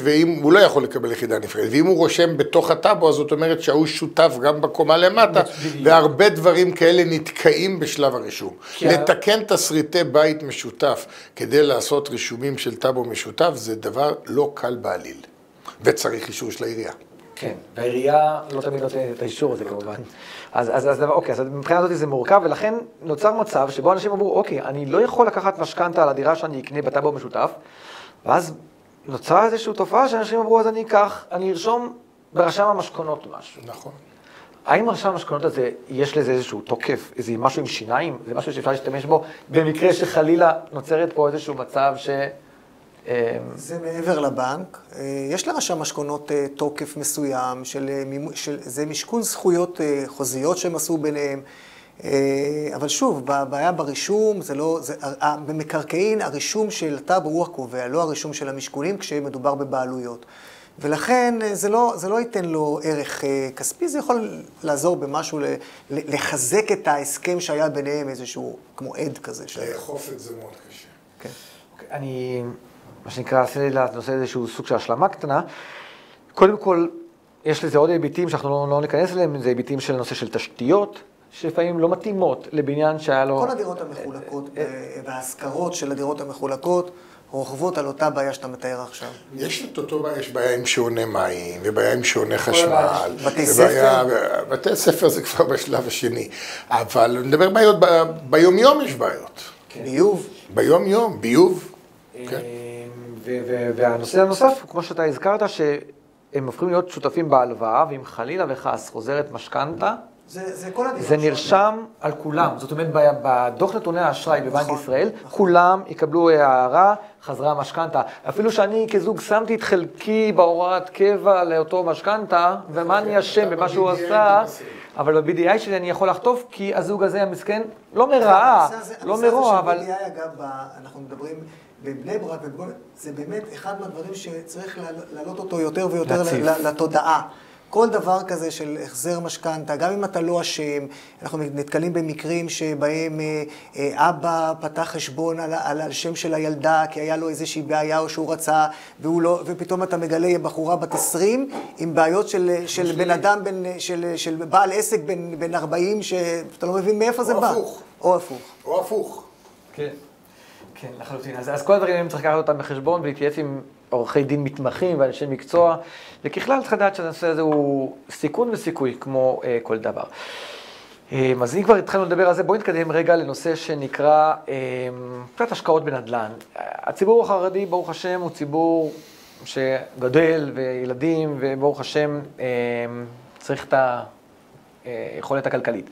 B: ואם הוא לא יכול לקבל יחידה נפרדת, ואם הוא רושם בתוך הטאבו, אז זאת אומרת שהוא שותף גם בקומה למטה, והרבה דברים כאלה נתקעים בשלב הרישום. לתקן תסריטי בית משותף כדי לעשות רישומים של טאבו משותף, זה דבר לא קל בעליל, וצריך אישור של העירייה.
A: כן, והעירייה לא תמיד נותנת את האישור הזה כמובן. אז אוקיי, אז מבחינה הזאת זה מורכב, ולכן נוצר מצב שבו אנשים אמרו, אוקיי, אני לא יכול לקחת משכנתא על הדירה שאני אקנה בטאבו משותף, ואז נוצרה איזושהי תופעה שאנשים אמרו, אז אני ארשום ברשם המשכונות משהו.
B: נכון.
A: האם רשם המשכונות הזה, יש לזה איזשהו תוקף, איזה משהו עם שיניים? זה משהו שאפשר להשתמש בו במקרה שחלילה נוצרת פה איזשהו מצב ש...
C: זה מעבר לבנק. יש לרשם משכונות תוקף מסוים, זה משכון זכויות חוזיות שהם עשו ביניהם. אבל שוב, הבעיה ברישום, במקרקעין הרישום של טאבו הוא הקובע, לא הרישום של המשכונים כשמדובר בבעלויות. ולכן זה לא ייתן לו ערך כספי, זה יכול לעזור במשהו, לחזק את ההסכם שהיה ביניהם איזשהו, כמו עד כזה.
B: לאכוף את זה מאוד קשה.
C: כן.
A: אני, מה שנקרא, עשיתי לנושא איזשהו סוג של השלמה קטנה. קודם כל, יש לזה עוד היבטים שאנחנו לא ניכנס אליהם, זה היבטים של נושא של תשתיות, שלפעמים לא מתאימות לבניין שהיה לו...
C: כל הדירות המחולקות וההשכרות של הדירות המחולקות רוכבות על אותה בעיה שאתה מתאר עכשיו.
B: יש את אותו בעיה, יש בעיה עם שעוני מים, ובעיה עם שעוני חשמל.
C: בתי ספר?
B: בתי ספר זה כבר בשלב השני. אבל נדבר בעיות, ביום-יום יש בעיות.
C: ביוב?
B: ביום-יום, ביוב.
A: והנושא הנוסף, כמו שאתה הזכרת, שהם הופכים להיות שותפים בהלוואה, ואם חלילה וחס חוזרת משכנתא, זה נרשם על כולם. זאת אומרת, בדוח נתוני האשראי בבנק ישראל, כולם יקבלו הערה, חזרה משכנתא. אפילו שאני כזוג שמתי את חלקי בהוראת קבע לאותו משכנתא, ומה אני אשם במה שהוא עשה, אבל ב-BDI שלי אני יכול לחטוף, כי הזוג הזה המסכן לא מרעה, לא מרוע, אבל...
C: ב-BDI, אגב, אנחנו מדברים בבני ברק, זה באמת אחד מהדברים שצריך להעלות אותו יותר ויותר לתודעה. כל דבר כזה של החזר משכנתא, גם אם אתה לא אשם, אנחנו נתקלים במקרים שבהם אבא פתח חשבון על שם של הילדה, כי היה לו איזושהי בעיה או שהוא רצה, ופתאום אתה מגלה בחורה בת 20, עם בעיות של בן אדם, של בעל עסק בן 40, שאתה לא מבין מאיפה זה בא.
B: או הפוך. או הפוך.
A: כן, כן, לחלוטין. אז כל הדברים צריך לקחת אותם בחשבון ולהתייעץ עם עורכי דין מתמחים ואנשי מקצוע, וככלל צריך לדעת שהנושא הזה הוא סיכון וסיכוי, כמו כל דבר. אז אם כבר התחלנו לדבר על זה, בואו נתקדם רגע לנושא שנקרא קצת השקעות בנדל"ן. הציבור החרדי, ברוך השם, הוא ציבור שגדל וילדים, וברוך השם צריך את היכולת הכלכלית.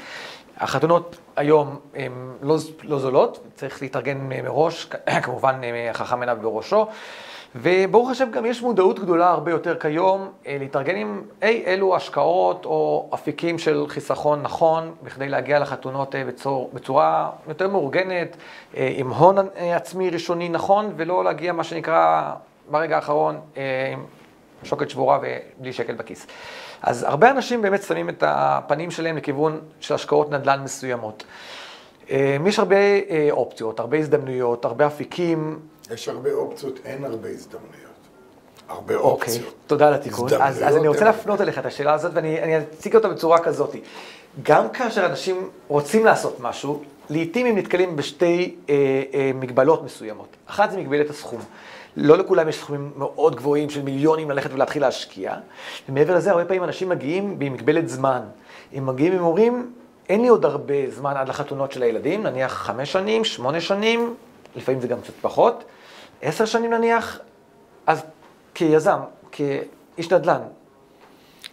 A: החתונות היום הן לא זולות, צריך להתארגן מראש, כמובן חכם עיניו בראשו, וברוך השם גם יש מודעות גדולה הרבה יותר כיום להתארגן עם אילו השקעות או אפיקים של חיסכון נכון, בכדי להגיע לחתונות בצורה יותר מאורגנת, עם הון עצמי ראשוני נכון, ולא להגיע מה שנקרא ברגע האחרון עם שוקת שבורה ובלי שקל בכיס. אז הרבה אנשים באמת שמים את הפנים שלהם לכיוון של השקעות נדל"ן מסוימות. יש הרבה אופציות, הרבה הזדמנויות, הרבה אפיקים.
B: יש הרבה אופציות, אין הרבה הזדמנויות. הרבה אופציות.
A: אוקיי, תודה על התיקון. אז אני רוצה להפנות אליך את השאלה הזאת, ואני אציג אותה בצורה כזאת. גם כאשר אנשים רוצים לעשות משהו, לעתים הם נתקלים בשתי מגבלות מסוימות. אחת זה מגבלת הסכום. לא לכולם יש סכומים מאוד גבוהים של מיליונים ללכת ולהתחיל להשקיע. ומעבר לזה, הרבה פעמים אנשים מגיעים במגבלת זמן. הם מגיעים עם הורים, אין לי עוד הרבה זמן עד לחתונות של הילדים, נניח 5 שנים, 8 שנים, לפעמים זה גם קצת פחות, 10 שנים נניח, אז כיזם, כאיש נדל"ן,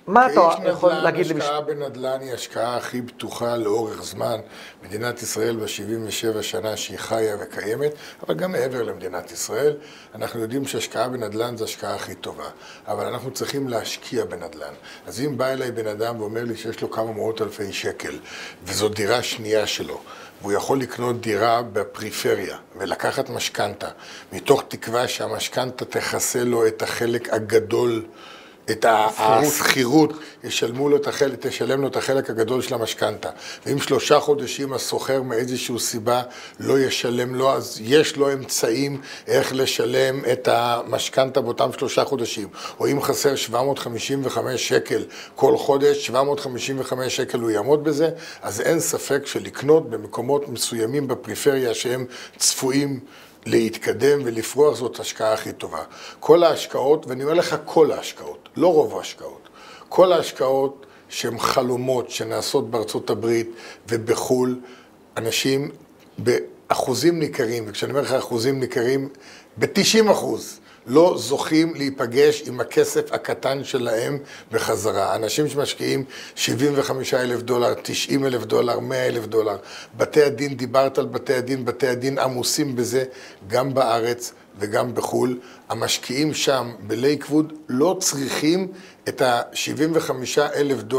A: מה אתה יכול להגיד
B: לי? השקעה בנדל"ן היא השקעה הכי בטוחה לאורך זמן. מדינת ישראל ב-77 שנה שהיא חיה וקיימת, אבל גם מעבר למדינת ישראל, אנחנו יודעים שהשקעה בנדל"ן זה השקעה הכי טובה. אבל אנחנו צריכים להשקיע בנדל"ן. אז אם בא אליי בן אדם ואומר לי שיש לו כמה מאות אלפי שקל, וזו דירה שנייה שלו, והוא יכול לקנות דירה בפריפריה ולקחת משכנתה, מתוך תקווה שהמשכנתה תכסה לו את החלק הגדול, את הסחירות, תשלם לו את החלק הגדול של המשכנתה. ואם 3 חודשים הסוחר מאיזושהי סיבה לא ישלם לו, אז יש לו אמצעים איך לשלם את המשכנתה באותם 3 חודשים. או אם חסר 755 שקל כל חודש, 755 שקל הוא יעמוד בזה, אז אין ספק שלקנות במקומות מסוימים בפריפריה שהם צפויים להתקדם ולפרוח זאת השקעה הכי טובה. כל ההשקעות, ואני אומר לך כל ההשקעות, לא רוב ההשקעות, כל ההשקעות שהן חלומות שנעשות בארצות הברית ובחול, אנשים באחוזים ניכרים, וכשאני אומר לך אחוזים ניכרים, ב-90% לא זוכים להיפגש עם הכסף הקטן שלהם בחזרה. אנשים שמשקיעים $75,000, $90,000, $100,000. בתי הדין, דיברת על בתי הדין, בתי הדין עמוסים בזה גם בארץ וגם בחול. המשקיעים שם בלייקווד לא צריכים את $75,000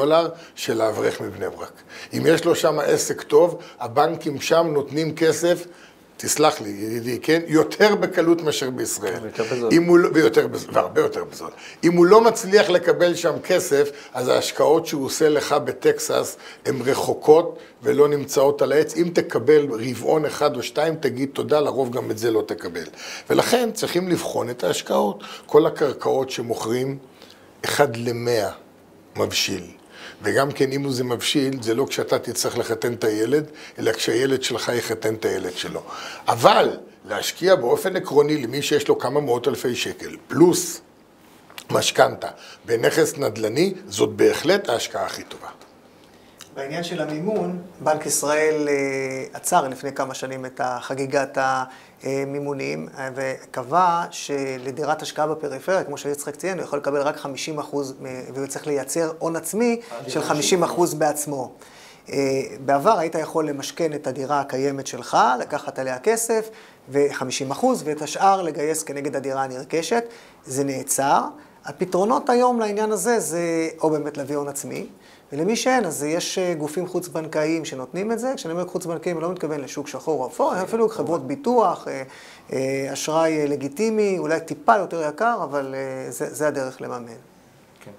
B: של האברך מבני ברק. אם יש לו שם עסק טוב, הבנקים שם נותנים כסף, תסלח לי, ידידי, כן? יותר בקלות מאשר בישראל.
A: יותר בזול.
B: והרבה יותר בזול. אם הוא לא מצליח לקבל שם כסף, אז ההשקעות שהוא עושה לך בטקסס הן רחוקות ולא נמצאות על העץ. אם תקבל רבעון 1 או 2, תגיד תודה, לרוב גם את זה לא תקבל. ולכן צריכים לבחון את ההשקעות. כל הקרקעות שמוכרים 1:100 מבשיל. וגם כן, אם זה מבשיל, זה לא כשאתה תצטרך לחתן את הילד, אלא כשהילד שלך יחתן את הילד שלו. אבל להשקיע באופן עקרוני למי שיש לו כמה מאות אלפי שקל, פלוס משכנתה בנכס נדל"ני, זאת בהחלט ההשקעה הכי טובה.
C: בעניין של המימון, בנק ישראל עצר לפני כמה שנים את חגיגת המימונים, וקבע שלדירת השקעה בפריפריה, כמו שיצחק ציין, הוא יכול לקבל רק 50%, והוא צריך לייצר הון עצמי של 50% בעצמו. בעבר היית יכול למשכן את הדירה הקיימת שלך, לקחת עליה כסף, ו-50%, ואת השאר לגייס כנגד הדירה הנרכשת. זה נעצר. הפתרונות היום לעניין הזה זה או באמת להביא הון עצמי, ולמי שאין, אז יש גופים חוץ-בנקאיים שנותנים את זה. כשאני אומר חוץ-בנקאיים, אני לא מתכוון לשוק שחור או אפור, אפילו חברות ביטוח, אשראי לגיטימי, אולי טיפה יותר יקר, אבל זה הדרך לממן.
A: כן.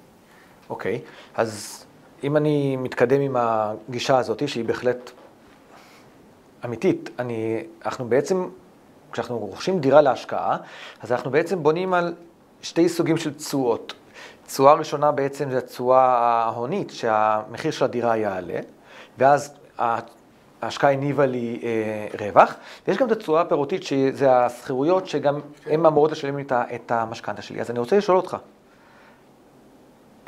A: אוקיי, אז אם אני מתקדם עם הגישה הזאת, שהיא בהחלט אמיתית, אנחנו בעצם, כשאנחנו רוכשים דירה להשקעה, אז אנחנו בעצם בונים על 2 סוגים של תשואות. תשואה ראשונה בעצם זה התשואה ההונית, שהמחיר של הדירה יעלה, ואז ההשקעה הניבה לי רווח, ויש גם את התשואה הפירותית, שזה הסחירויות שגם הן אמורות לשלם לי את המשכנתה שלי. אז אני רוצה לשאול אותך,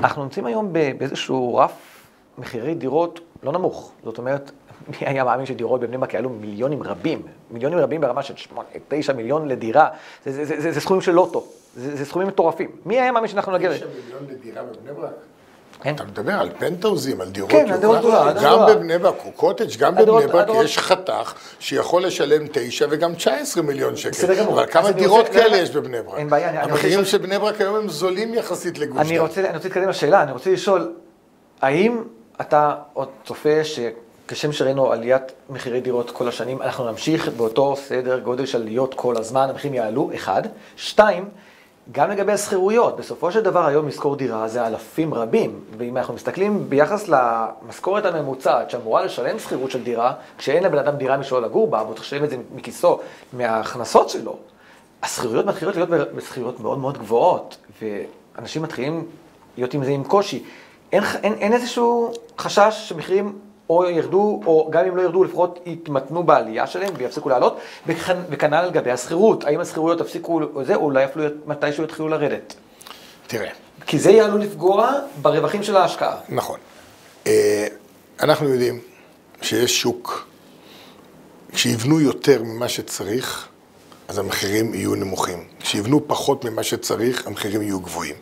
A: אנחנו נמצאים היום באיזשהו רף מחירי דירות לא נמוך, זאת אומרת, מי היה מאמין שדירות בבני ברק יעלו מיליונים רבים ברמה של 9 מיליון לדירה, זה סכומים של לוטו, זה סכומים מטורפים. מי היה מאמין שאנחנו נגיע?
B: 9 מיליון לדירה בבני ברק? אתה מדבר על פנטאוזים, על דירות
A: כן,
B: יוקרה, גם בבני ברק, או קוטג', גם בבני ברק יש חתך שיכול לשלם 9 וגם 19 מיליון שקל. אבל כמה דירות כאלה יש בבני ברק?
A: אין בעיה.
B: המחירים של בני ברק היום הם זולים יחסית לגוש דן.
A: אני רוצה להתקדם לשאלה, אני רוצה לשאול, האם אתה עוד צופה כשם שראינו עליית מחירי דירות כל השנים, אנחנו נמשיך באותו סדר גודל של עליות כל הזמן, המחירים יעלו, 1. 2, גם לגבי השכירויות, בסופו של דבר היום לשכור דירה זה אלפים רבים, ואם אנחנו מסתכלים ביחס למשכורת הממוצעת שאמורה לשלם שכירות של דירה, כשאין לבן אדם דירה משלו לגור בה, והוא צריך לשלם את זה מכיסו, מההכנסות שלו, השכירויות מתחילות להיות בשכירויות מאוד מאוד גבוהות, ואנשים מתחילים להיות עם זה עם קושי. אין איזשהו חשש שמחירים או ירדו, או גם אם לא ירדו, לפחות יתמתנו בעלייה שלהם ויפסיקו לעלות, וכנ"ל לגבי השכירות. האם השכירויות תפסיקו זה, או אולי אפילו מתישהו יתחילו לרדת?
B: תראה.
A: כי זה יעלו לפגוע ברווחים של ההשקעה.
B: נכון. אנחנו יודעים שיש שוק, כשיבנו יותר ממה שצריך, אז המחירים יהיו נמוכים. כשיבנו פחות ממה שצריך, המחירים יהיו גבוהים.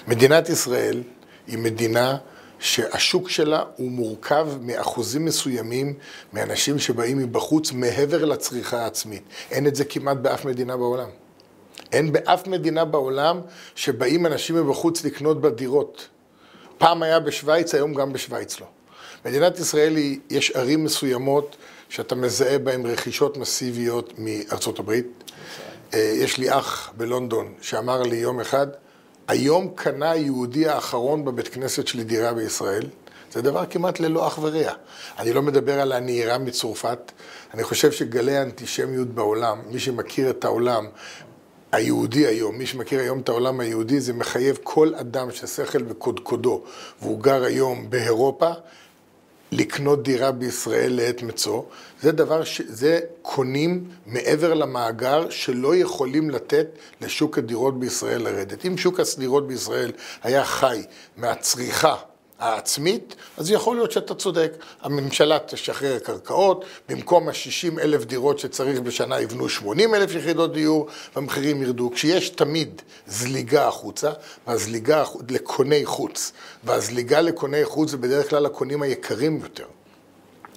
B: מדינת ישראל היא מדינה שהשוק שלה הוא מורכב מאחוזים מסוימים מאנשים שבאים מבחוץ מעבר לצריכה העצמית. אין את זה כמעט באף מדינה בעולם. אין באף מדינה בעולם שבאים אנשים מבחוץ לקנות בדירות. פעם היה בשוויץ, היום גם בשוויץ לא. מדינת ישראל יש ערים מסוימות שאתה מזהה בהן רכישות מסיביות מארצות הברית. יש לי אח בלונדון שאמר לי יום אחד, היום קנה היהודי האחרון בבית כנסת שלי דירה בישראל. זה דבר כמעט ללא אח ורע. אני לא מדבר על הנהירה מצרפת. אני חושב שגלי האנטישמיות בעולם, מי שמכיר את העולם היהודי היום, מי שמכיר היום את העולם היהודי, זה מחייב כל אדם ששכל וקודקודו, והוא גר היום באירופה, לקנות דירה בישראל לעת מצוא. זה דבר זה קונים מעבר למאגר שלא יכולים לתת לשוק הדירות בישראל לרדת. אם שוק הדירות בישראל היה חי מהצריכה העצמית, אז יכול להיות שאתה צודק. הממשלה תשחרר קרקעות, במקום ה-60,000 דירות שצריך בשנה יבנו 80,000 יחידות דיור, והמחירים ירדו. כשיש תמיד זליגה החוצה, והזליגה לקוני חוץ, והזליגה לקוני חוץ זה בדרך כלל הקונים היקרים יותר,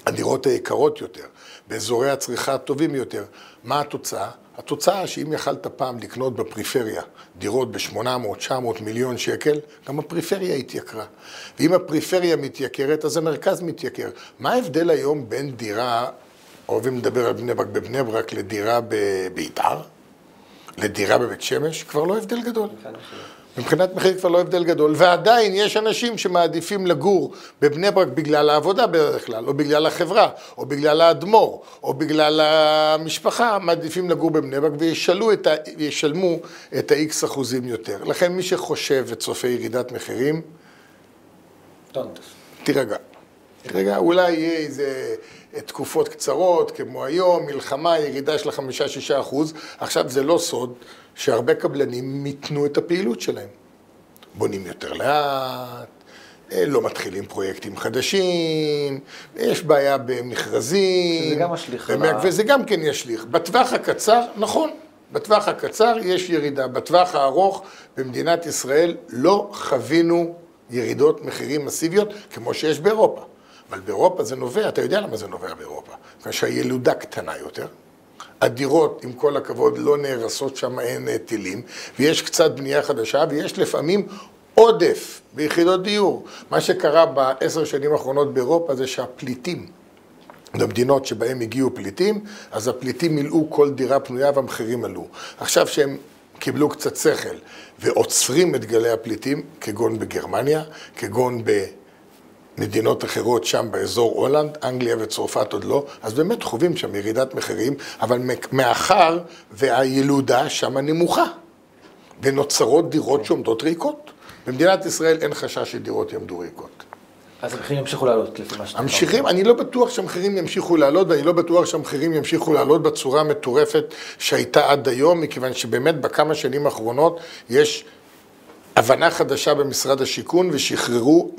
B: הדירות היקרות יותר, באזורי הצריכה הטובים יותר. מה התוצאה? התוצאה שאם יכלת פעם לקנות בפריפריה דירות ב-800-900 מיליון שקל, גם הפריפריה התייקרה. ואם הפריפריה מתייקרת, אז המרכז מתייקר. מה ההבדל היום בין דירה, אוהבים לדבר על בני ברק בבני ברק, לדירה ביתר, לדירה בבית שמש? כבר לא הבדל גדול. מבחינת מחיר כבר לא הבדל גדול, ועדיין יש אנשים שמעדיפים לגור בבני ברק בגלל העבודה בדרך כלל, או בגלל החברה, או בגלל האדמו"ר, או בגלל המשפחה, מעדיפים לגור בבני ברק וישלמו את ה-X אחוזים יותר. לכן מי שחושב וצופה ירידת מחירים, תירגע, אולי יהיה איזה תקופות קצרות, כמו היום, מלחמה, ירידה של 5-6%. עכשיו זה לא סוד שהרבה קבלנים מיתנו את הפעילות שלהם. בונים יותר לאט, לא מתחילים פרויקטים חדשים, יש בעיה במכרזים.
A: שזה גם משליך.
B: וזה גם כן ישליך. בטווח הקצר, נכון, בטווח הקצר יש ירידה. בטווח הארוך במדינת ישראל לא חווינו ירידות מחירים מסיביות כמו שיש באירופה. אבל באירופה זה נובע, אתה יודע למה זה נובע באירופה? כשהילודה קטנה יותר, הדירות, עם כל הכבוד, לא נהרסות, שם אין טילים, ויש קצת בנייה חדשה, ויש לפעמים עודף ביחידות דיור. מה שקרה ב10 שנים האחרונות באירופה זה שהפליטים, במדינות שבהם הגיעו פליטים, אז הפליטים מילאו כל דירה פנויה והמחירים עלו. עכשיו שהם קיבלו קצת שכל ועוצרים את גלי הפליטים, כגון בגרמניה, כגון במדינות אחרות שם באזור הולנד, אנגליה וצרפת עוד לא, אז באמת חווים שם ירידת מחירים, אבל מאחר והילודה שם נמוכה, ונוצרות דירות שעומדות ריקות. במדינת ישראל אין חשש שדירות יעמדו ריקות.
A: אז המחירים ימשיכו לעלות לפי מה שאתה אומר.
B: אני לא בטוח שהמחירים ימשיכו לעלות, ואני לא בטוח שהמחירים ימשיכו לעלות בצורה מטורפת שהייתה עד היום, מכיוון שבאמת בכמה שנים האחרונות יש הבנה חדשה במשרד השיכון, ושחררו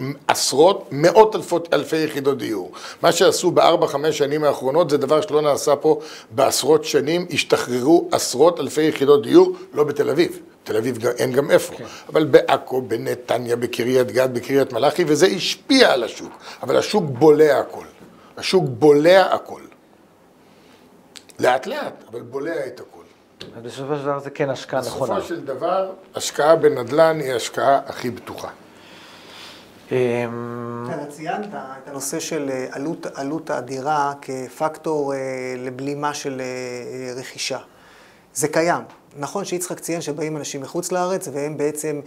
B: מאות אלפי יחידות דיור. מה שעשו ב4-5 שנים האחרונות זה דבר שלא נעשה פה בעשרות שנים, השתחררו עשרות אלפי יחידות דיור, לא בתל אביב. תל אביב אין גם איפה, אבל בעכו, בנתניה, בקריית גת, בקריית מלאכי, וזה השפיע על השוק. אבל השוק בולע הכל. השוק בולע הכל. לאט לאט, אבל בולע את הכל.
A: בסופו של דבר זה כן השקעה נכונה.
B: בסופו של דבר, השקעה בנדל"ן היא ההשקעה הכי בטוחה.
C: ציינת את הנושא של עלות הדירה כפקטור לבלימה של רכישה. זה קיים, נכון שיצחק ציין שבאים אנשים מחוץ לארץ, והם בעצם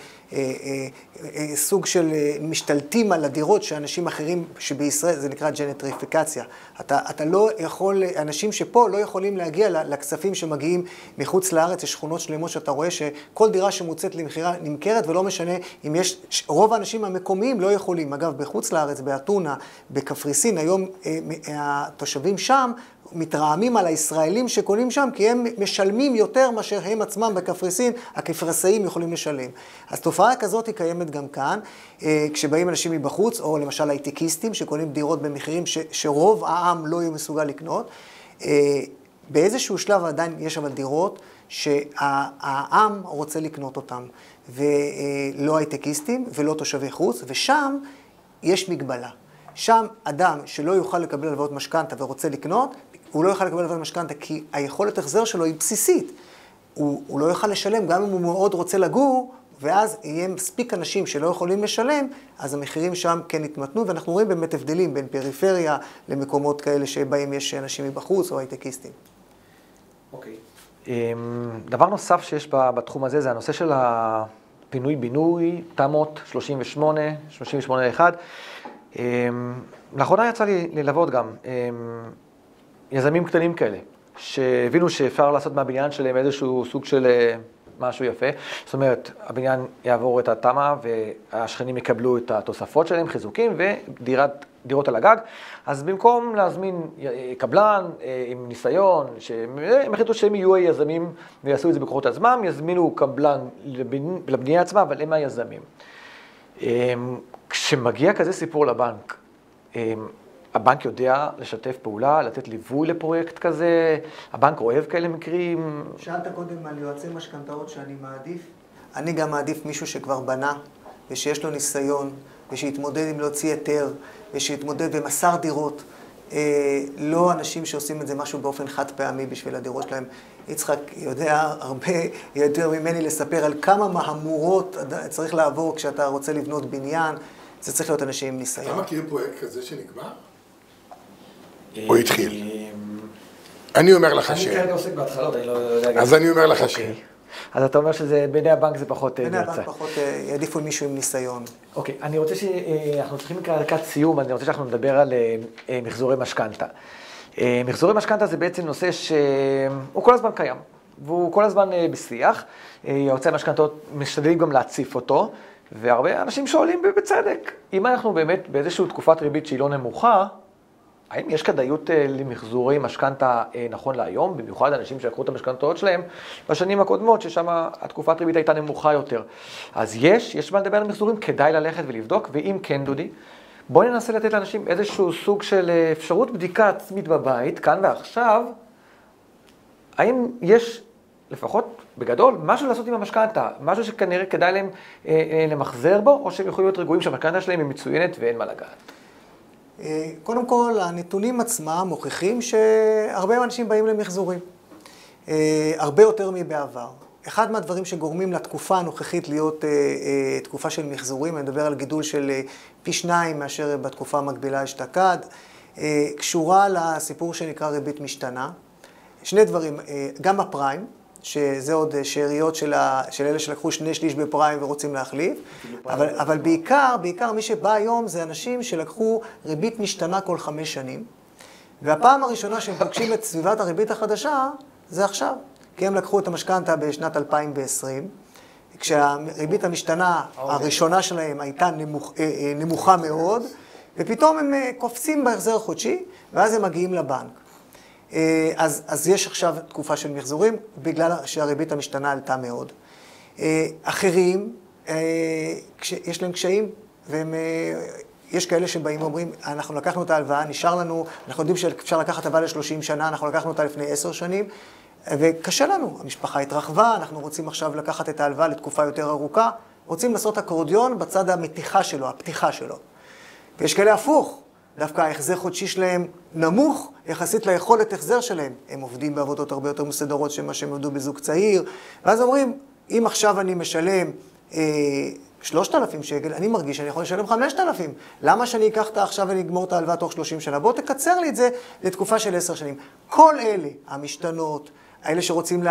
C: סוג של משתלטים על הדירות שאנשים אחרים שבישראל, זה נקרא ג'נטריפיקציה. אתה לא יכול, אנשים שפה לא יכולים להגיע לכספים שמגיעים מחוץ לארץ, יש שכונות שלמות שאתה רואה שכל דירה שמוצאת למחירה נמכרת, ולא משנה אם יש, רוב האנשים המקומיים לא יכולים. אגב, בחוץ לארץ, באתונה, בקפריסין, היום התושבים שם, מתרעמים על הישראלים שקונים שם, כי הם משלמים יותר מאשר הם עצמם בקפריסין, הקפריסאים יכולים לשלם. אז תופעה כזאת היא קיימת גם כאן, כשבאים אנשים מבחוץ, או למשל הייטקיסטים שקונים דירות במחירים שרוב העם לא יהיה מסוגל לקנות. באיזשהו שלב עדיין יש אבל דירות שהעם רוצה לקנות אותם, ולא הייטקיסטים ולא תושבי חוץ, ושם יש מגבלה. שם אדם שלא יוכל לקבל הלוואות משכנתא ורוצה לקנות, הוא לא יוכל לקבל הלוואות משכנתא כי היכולת החזר שלו היא בסיסית. הוא לא יוכל לשלם גם אם הוא מאוד רוצה לגור, ואז יהיה מספיק אנשים שלא יכולים לשלם, אז המחירים שם כן יתמתנו, ואנחנו רואים באמת הבדלים בין פריפריה למקומות כאלה שבהם יש אנשים מבחוץ או הייטקיסטים.
A: אוקיי. דבר נוסף שיש בתחום הזה זה הנושא של הפינוי-בינוי, תמ"אות 38, 38-1. לאחרונה יצא לי ללוות גם יזמים קטנים כאלה, שהבינו שאפשר לעשות מהבניין שלהם איזשהו סוג של משהו יפה. זאת אומרת, הבניין יעבור את התמ"א והשכנים יקבלו את התוספות שלהם, חיזוקים ודירות על הגג. אז במקום להזמין קבלן עם ניסיון, הם החליטו שהם יהיו היזמים ויעשו את זה בכוחות עצמם, יזמינו קבלן לבנייה עצמה, אבל הם היזמים. כשמגיע כזה סיפור לבנק, הבנק יודע לשתף פעולה, לתת ליווי לפרויקט כזה, הבנק אוהב כאלה מקרים.
C: שאלת קודם על יועצי משכנתאות שאני מעדיף. אני גם מעדיף מישהו שכבר בנה, ושיש לו ניסיון, ושיתמודד עם להוציא היתר, ושיתמודד ומסר דירות. לא אנשים שעושים את זה משהו באופן חד פעמי בשביל הדירות שלהם. יצחק יודע הרבה יותר ממני לספר על כמה מהמורות צריך לעבור כשאתה רוצה לבנות בניין. זה צריך להיות אנשים עם ניסיון.
B: אתה מכיר פרויקט כזה שנקבע? או התחיל? אני אומר לך ש...
A: אני כרגע עוסק בהתחלות, אני לא יודע...
B: אז אני אומר לך ש...
A: אז אתה אומר שזה בעיני הבנק זה פחות...
C: בעיני הבנק פחות יעדיפו מישהו עם ניסיון.
A: אוקיי, אני רוצה שאנחנו צריכים לקראת סיום, אני רוצה שאנחנו נדבר על מחזורי משכנתא. מחזורי משכנתא זה בעצם נושא שהוא כל הזמן קיים, והוא כל הזמן בשיח. יועצי משכנתאות משתדלים גם להציף אותו, והרבה אנשים שואלים בצדק, אם אנחנו באמת באיזושהי תקופת ריבית שהיא לא נמוכה, האם יש כדאיות למחזורי משכנתא נכון להיום, במיוחד אנשים שלקחו את המשכנתאות שלהם בשנים הקודמות, ששם התקופת ריבית הייתה נמוכה יותר. אז יש מה לדבר על מחזורים, כדאי ללכת ולבדוק, ואם כן, דודי, בואי ננסה לתת לאנשים איזשהו סוג של אפשרות בדיקה עצמית בבית, כאן ועכשיו, האם יש לפחות בגדול משהו לעשות עם המשכנתא, משהו שכנראה כדאי להם למחזר בו, או שהם יכולים להיות רגועים שהמשכנתא שלהם היא מצוינת ואין מה לגעת.
C: קודם כל, הנתונים עצמם מוכיחים שהרבה אנשים באים למחזורים, הרבה יותר מבעבר. אחד מהדברים שגורמים לתקופה הנוכחית להיות תקופה של מחזורים, אני מדבר על גידול של פי 2 מאשר בתקופה המקבילה אשתקד, קשורה לסיפור שנקרא ריבית משתנה. שני דברים, גם הפריים, שזה עוד שאריות של אלה שלקחו 2/3 בפריים ורוצים להחליף, אבל בעיקר מי שבא היום זה אנשים שלקחו ריבית משתנה כל 5 שנים, והפעם הראשונה שהם פוגשים את סביבת הריבית החדשה זה עכשיו, כי הם לקחו את המשכנתא בשנת 2020, כשהריבית המשתנה הראשונה שלהם הייתה נמוכה מאוד, ופתאום הם קופצים בהחזר חודשי, ואז הם מגיעים לבנק. אז יש עכשיו תקופה של מחזורים, בגלל שהריבית המשתנה עלתה מאוד. אחרים, יש להם קשיים, יש כאלה שבאים ואומרים, אנחנו לקחנו את ההלוואה, נשאר לנו, אנחנו יודעים שאפשר לקחת הלוואה ל-30 שנה, אנחנו לקחנו אותה לפני 10 שנים, וקשה לנו, המשפחה התרחבה, אנחנו רוצים עכשיו לקחת את ההלוואה לתקופה יותר ארוכה, רוצים לעשות אקורדיון בצד המתיחה שלו, הפתיחה שלו. ויש כאלה הפוך. דווקא ההחזר חודשי שלהם נמוך, יחסית ליכולת החזר שלהם. הם עובדים בעבודות הרבה יותר מסודרות שמה שהם עבדו בזוג צעיר. ואז אומרים, אם עכשיו אני משלם 3,000 שקל, אני מרגיש שאני יכול לשלם 5,000. למה שאני אקח את עכשיו ואני אגמור את ההלוואה תוך 30 שנה? בוא תקצר לי את זה לתקופה של 10 שנים. כל אלה, המשתנות, האלה שרוצים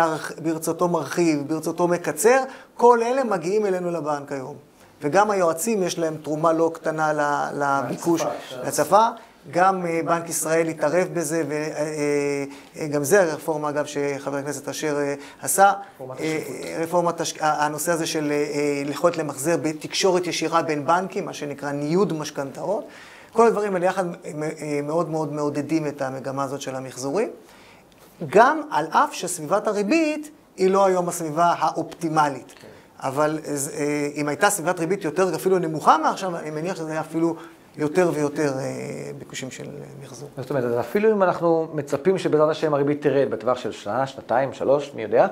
C: ברצותו מרחיב, ברצותו מקצר, כל אלה מגיעים אלינו לבנק היום. וגם היועצים יש להם תרומה לא קטנה לביקוש, להצפה. גם בנק ישראל התערב בזה, וגם זה הרפורמה, אגב, שחבר הכנסת אשר עשה. הנושא הזה של יכולת למחזר בתקשורת ישירה בין בנקים, מה שנקרא ניוד משכנתאות. כל הדברים האלה יחד מאוד מאוד מעודדים את המגמה הזאת של המחזורים. גם על אף שסביבת הריבית היא לא היום הסביבה האופטימלית. אבל אם הייתה סביבת ריבית יותר אפילו נמוכה מעכשיו, אני מניח שזה היה אפילו יותר ויותר ביקושים של מחזור.
A: זאת אומרת, אפילו אם אנחנו מצפים שבעזרת השם הריבית תרד בטווח של שנה, שנתיים, 3, מי יודע,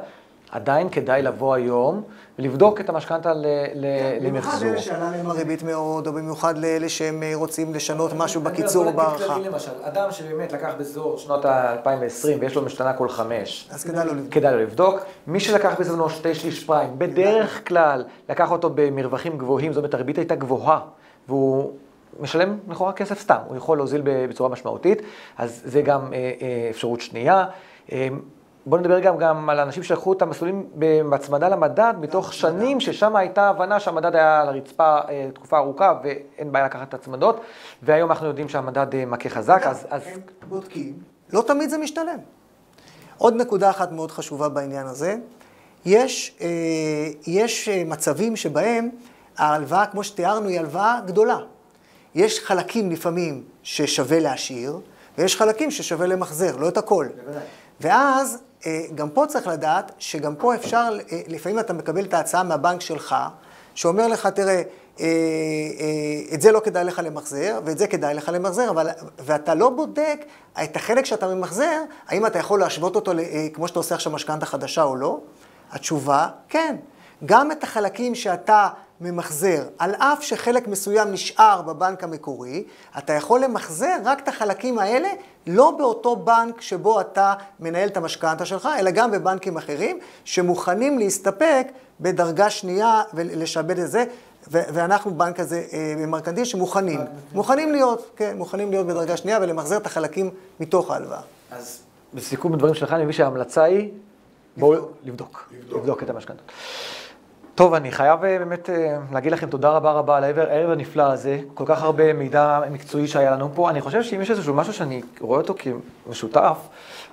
A: עדיין כדאי לבוא היום ולבדוק את המשכנתה למחזור.
C: במיוחד לאלה שעלה להם הריבית מאוד, או במיוחד לאלה שהם רוצים לשנות משהו בקיצור או בהערכה.
A: למשל, אדם שבאמת לקח באזור שנות ה-2020 ויש לו משתנה כל 5,
C: אז כדאי לו לבדוק.
A: כדאי לו לבדוק. מי שלקח בזמנו 2/3 פריים, בדרך כלל לקח אותו במרווחים גבוהים, זאת אומרת, הריבית הייתה גבוהה, והוא משלם לכאורה כסף סתם, הוא יכול להוזיל בצורה משמעותית, אז זה גם אפשרות שנייה. בואו נדבר גם על אנשים שלקחו את המסלולים בהצמדה למדד, מתוך שנים ששם הייתה הבנה שהמדד היה על הרצפה תקופה ארוכה ואין בעיה לקחת את הצמדות, והיום אנחנו יודעים שהמדד מכה חזק, אז...
C: הם בודקים, לא תמיד זה משתלם. עוד נקודה אחת מאוד חשובה בעניין הזה, יש מצבים שבהם ההלוואה, כמו שתיארנו, היא הלוואה גדולה. יש חלקים לפעמים ששווה להשאיר, ויש חלקים ששווה למחזר, לא את הכל. ואז גם פה צריך לדעת שגם פה אפשר, לפעמים אתה מקבל את ההצעה מהבנק שלך, שאומר לך, תראה, את זה לא כדאי לך למחזר, ואת זה כדאי לך למחזר, ואתה לא בודק את החלק שאתה ממחזר, האם אתה יכול להשוות אותו כמו שאתה עושה עכשיו משכנתא חדשה או לא? התשובה, כן. גם את החלקים שאתה ממחזר, על אף שחלק מסוים נשאר בבנק המקורי, אתה יכול למחזר רק את החלקים האלה, לא באותו בנק שבו אתה מנהל את המשכנתא שלך, אלא גם בבנקים אחרים, שמוכנים להסתפק בדרגה שנייה ולשעבד את זה, ואנחנו בנק הזה במרקנטיל שמוכנים להיות בדרגה שנייה ולמחזר את החלקים מתוך ההלוואה.
A: אז בסיכום בדברים שלך, אני מבין שההמלצה היא, בואו לבדוק את המשכנתא. טוב, אני חייב באמת להגיד לכם תודה רבה על הערב הנפלא הזה, כל כך הרבה מידע מקצועי שהיה לנו פה. אני חושב שאם יש איזשהו משהו שאני רואה אותו כמשותף,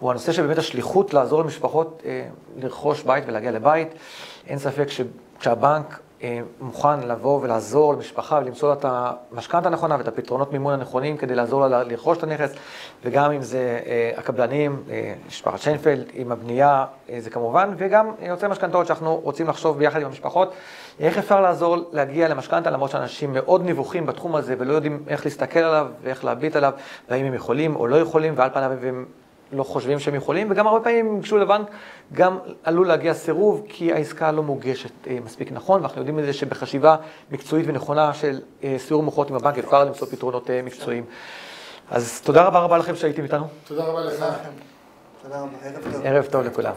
A: הוא הנושא שבאמת השליחות לעזור למשפחות לרכוש בית ולהגיע לבית. אין ספק שכשהבנק מוכן לבוא ולעזור למשפחה ולמצוא לה את המשכנתא הנכונה ואת הפתרונות מימון הנכונים כדי לעזור לה לרכוש את הנכס, וגם אם זה הקבלנים, משפחת שיינפלד, עם הבנייה, זה כמובן, וגם יוצאי משכנתאות שאנחנו רוצים לחשוב ביחד עם המשפחות, איך אפשר לעזור להגיע למשכנתא, למרות שאנשים מאוד נבוכים בתחום הזה ולא יודעים איך להסתכל עליו ואיך להביט עליו, והאם הם יכולים או לא יכולים, ועל פניו הם לא חושבים שהם יכולים, וגם הרבה פעמים אם ייגשו לבנק, גם עלול להגיע סירוב, כי העסקה לא מוגשת מספיק נכון, ואנחנו יודעים את זה שבחשיבה מקצועית ונכונה של סיור מוחות עם הבנק, אפשר למצוא פתרונות מקצועיים. אז תודה רבה לכם שהייתם איתנו.
B: תודה רבה לך.
C: תודה רבה, ערב טוב.
A: ערב טוב לכולם.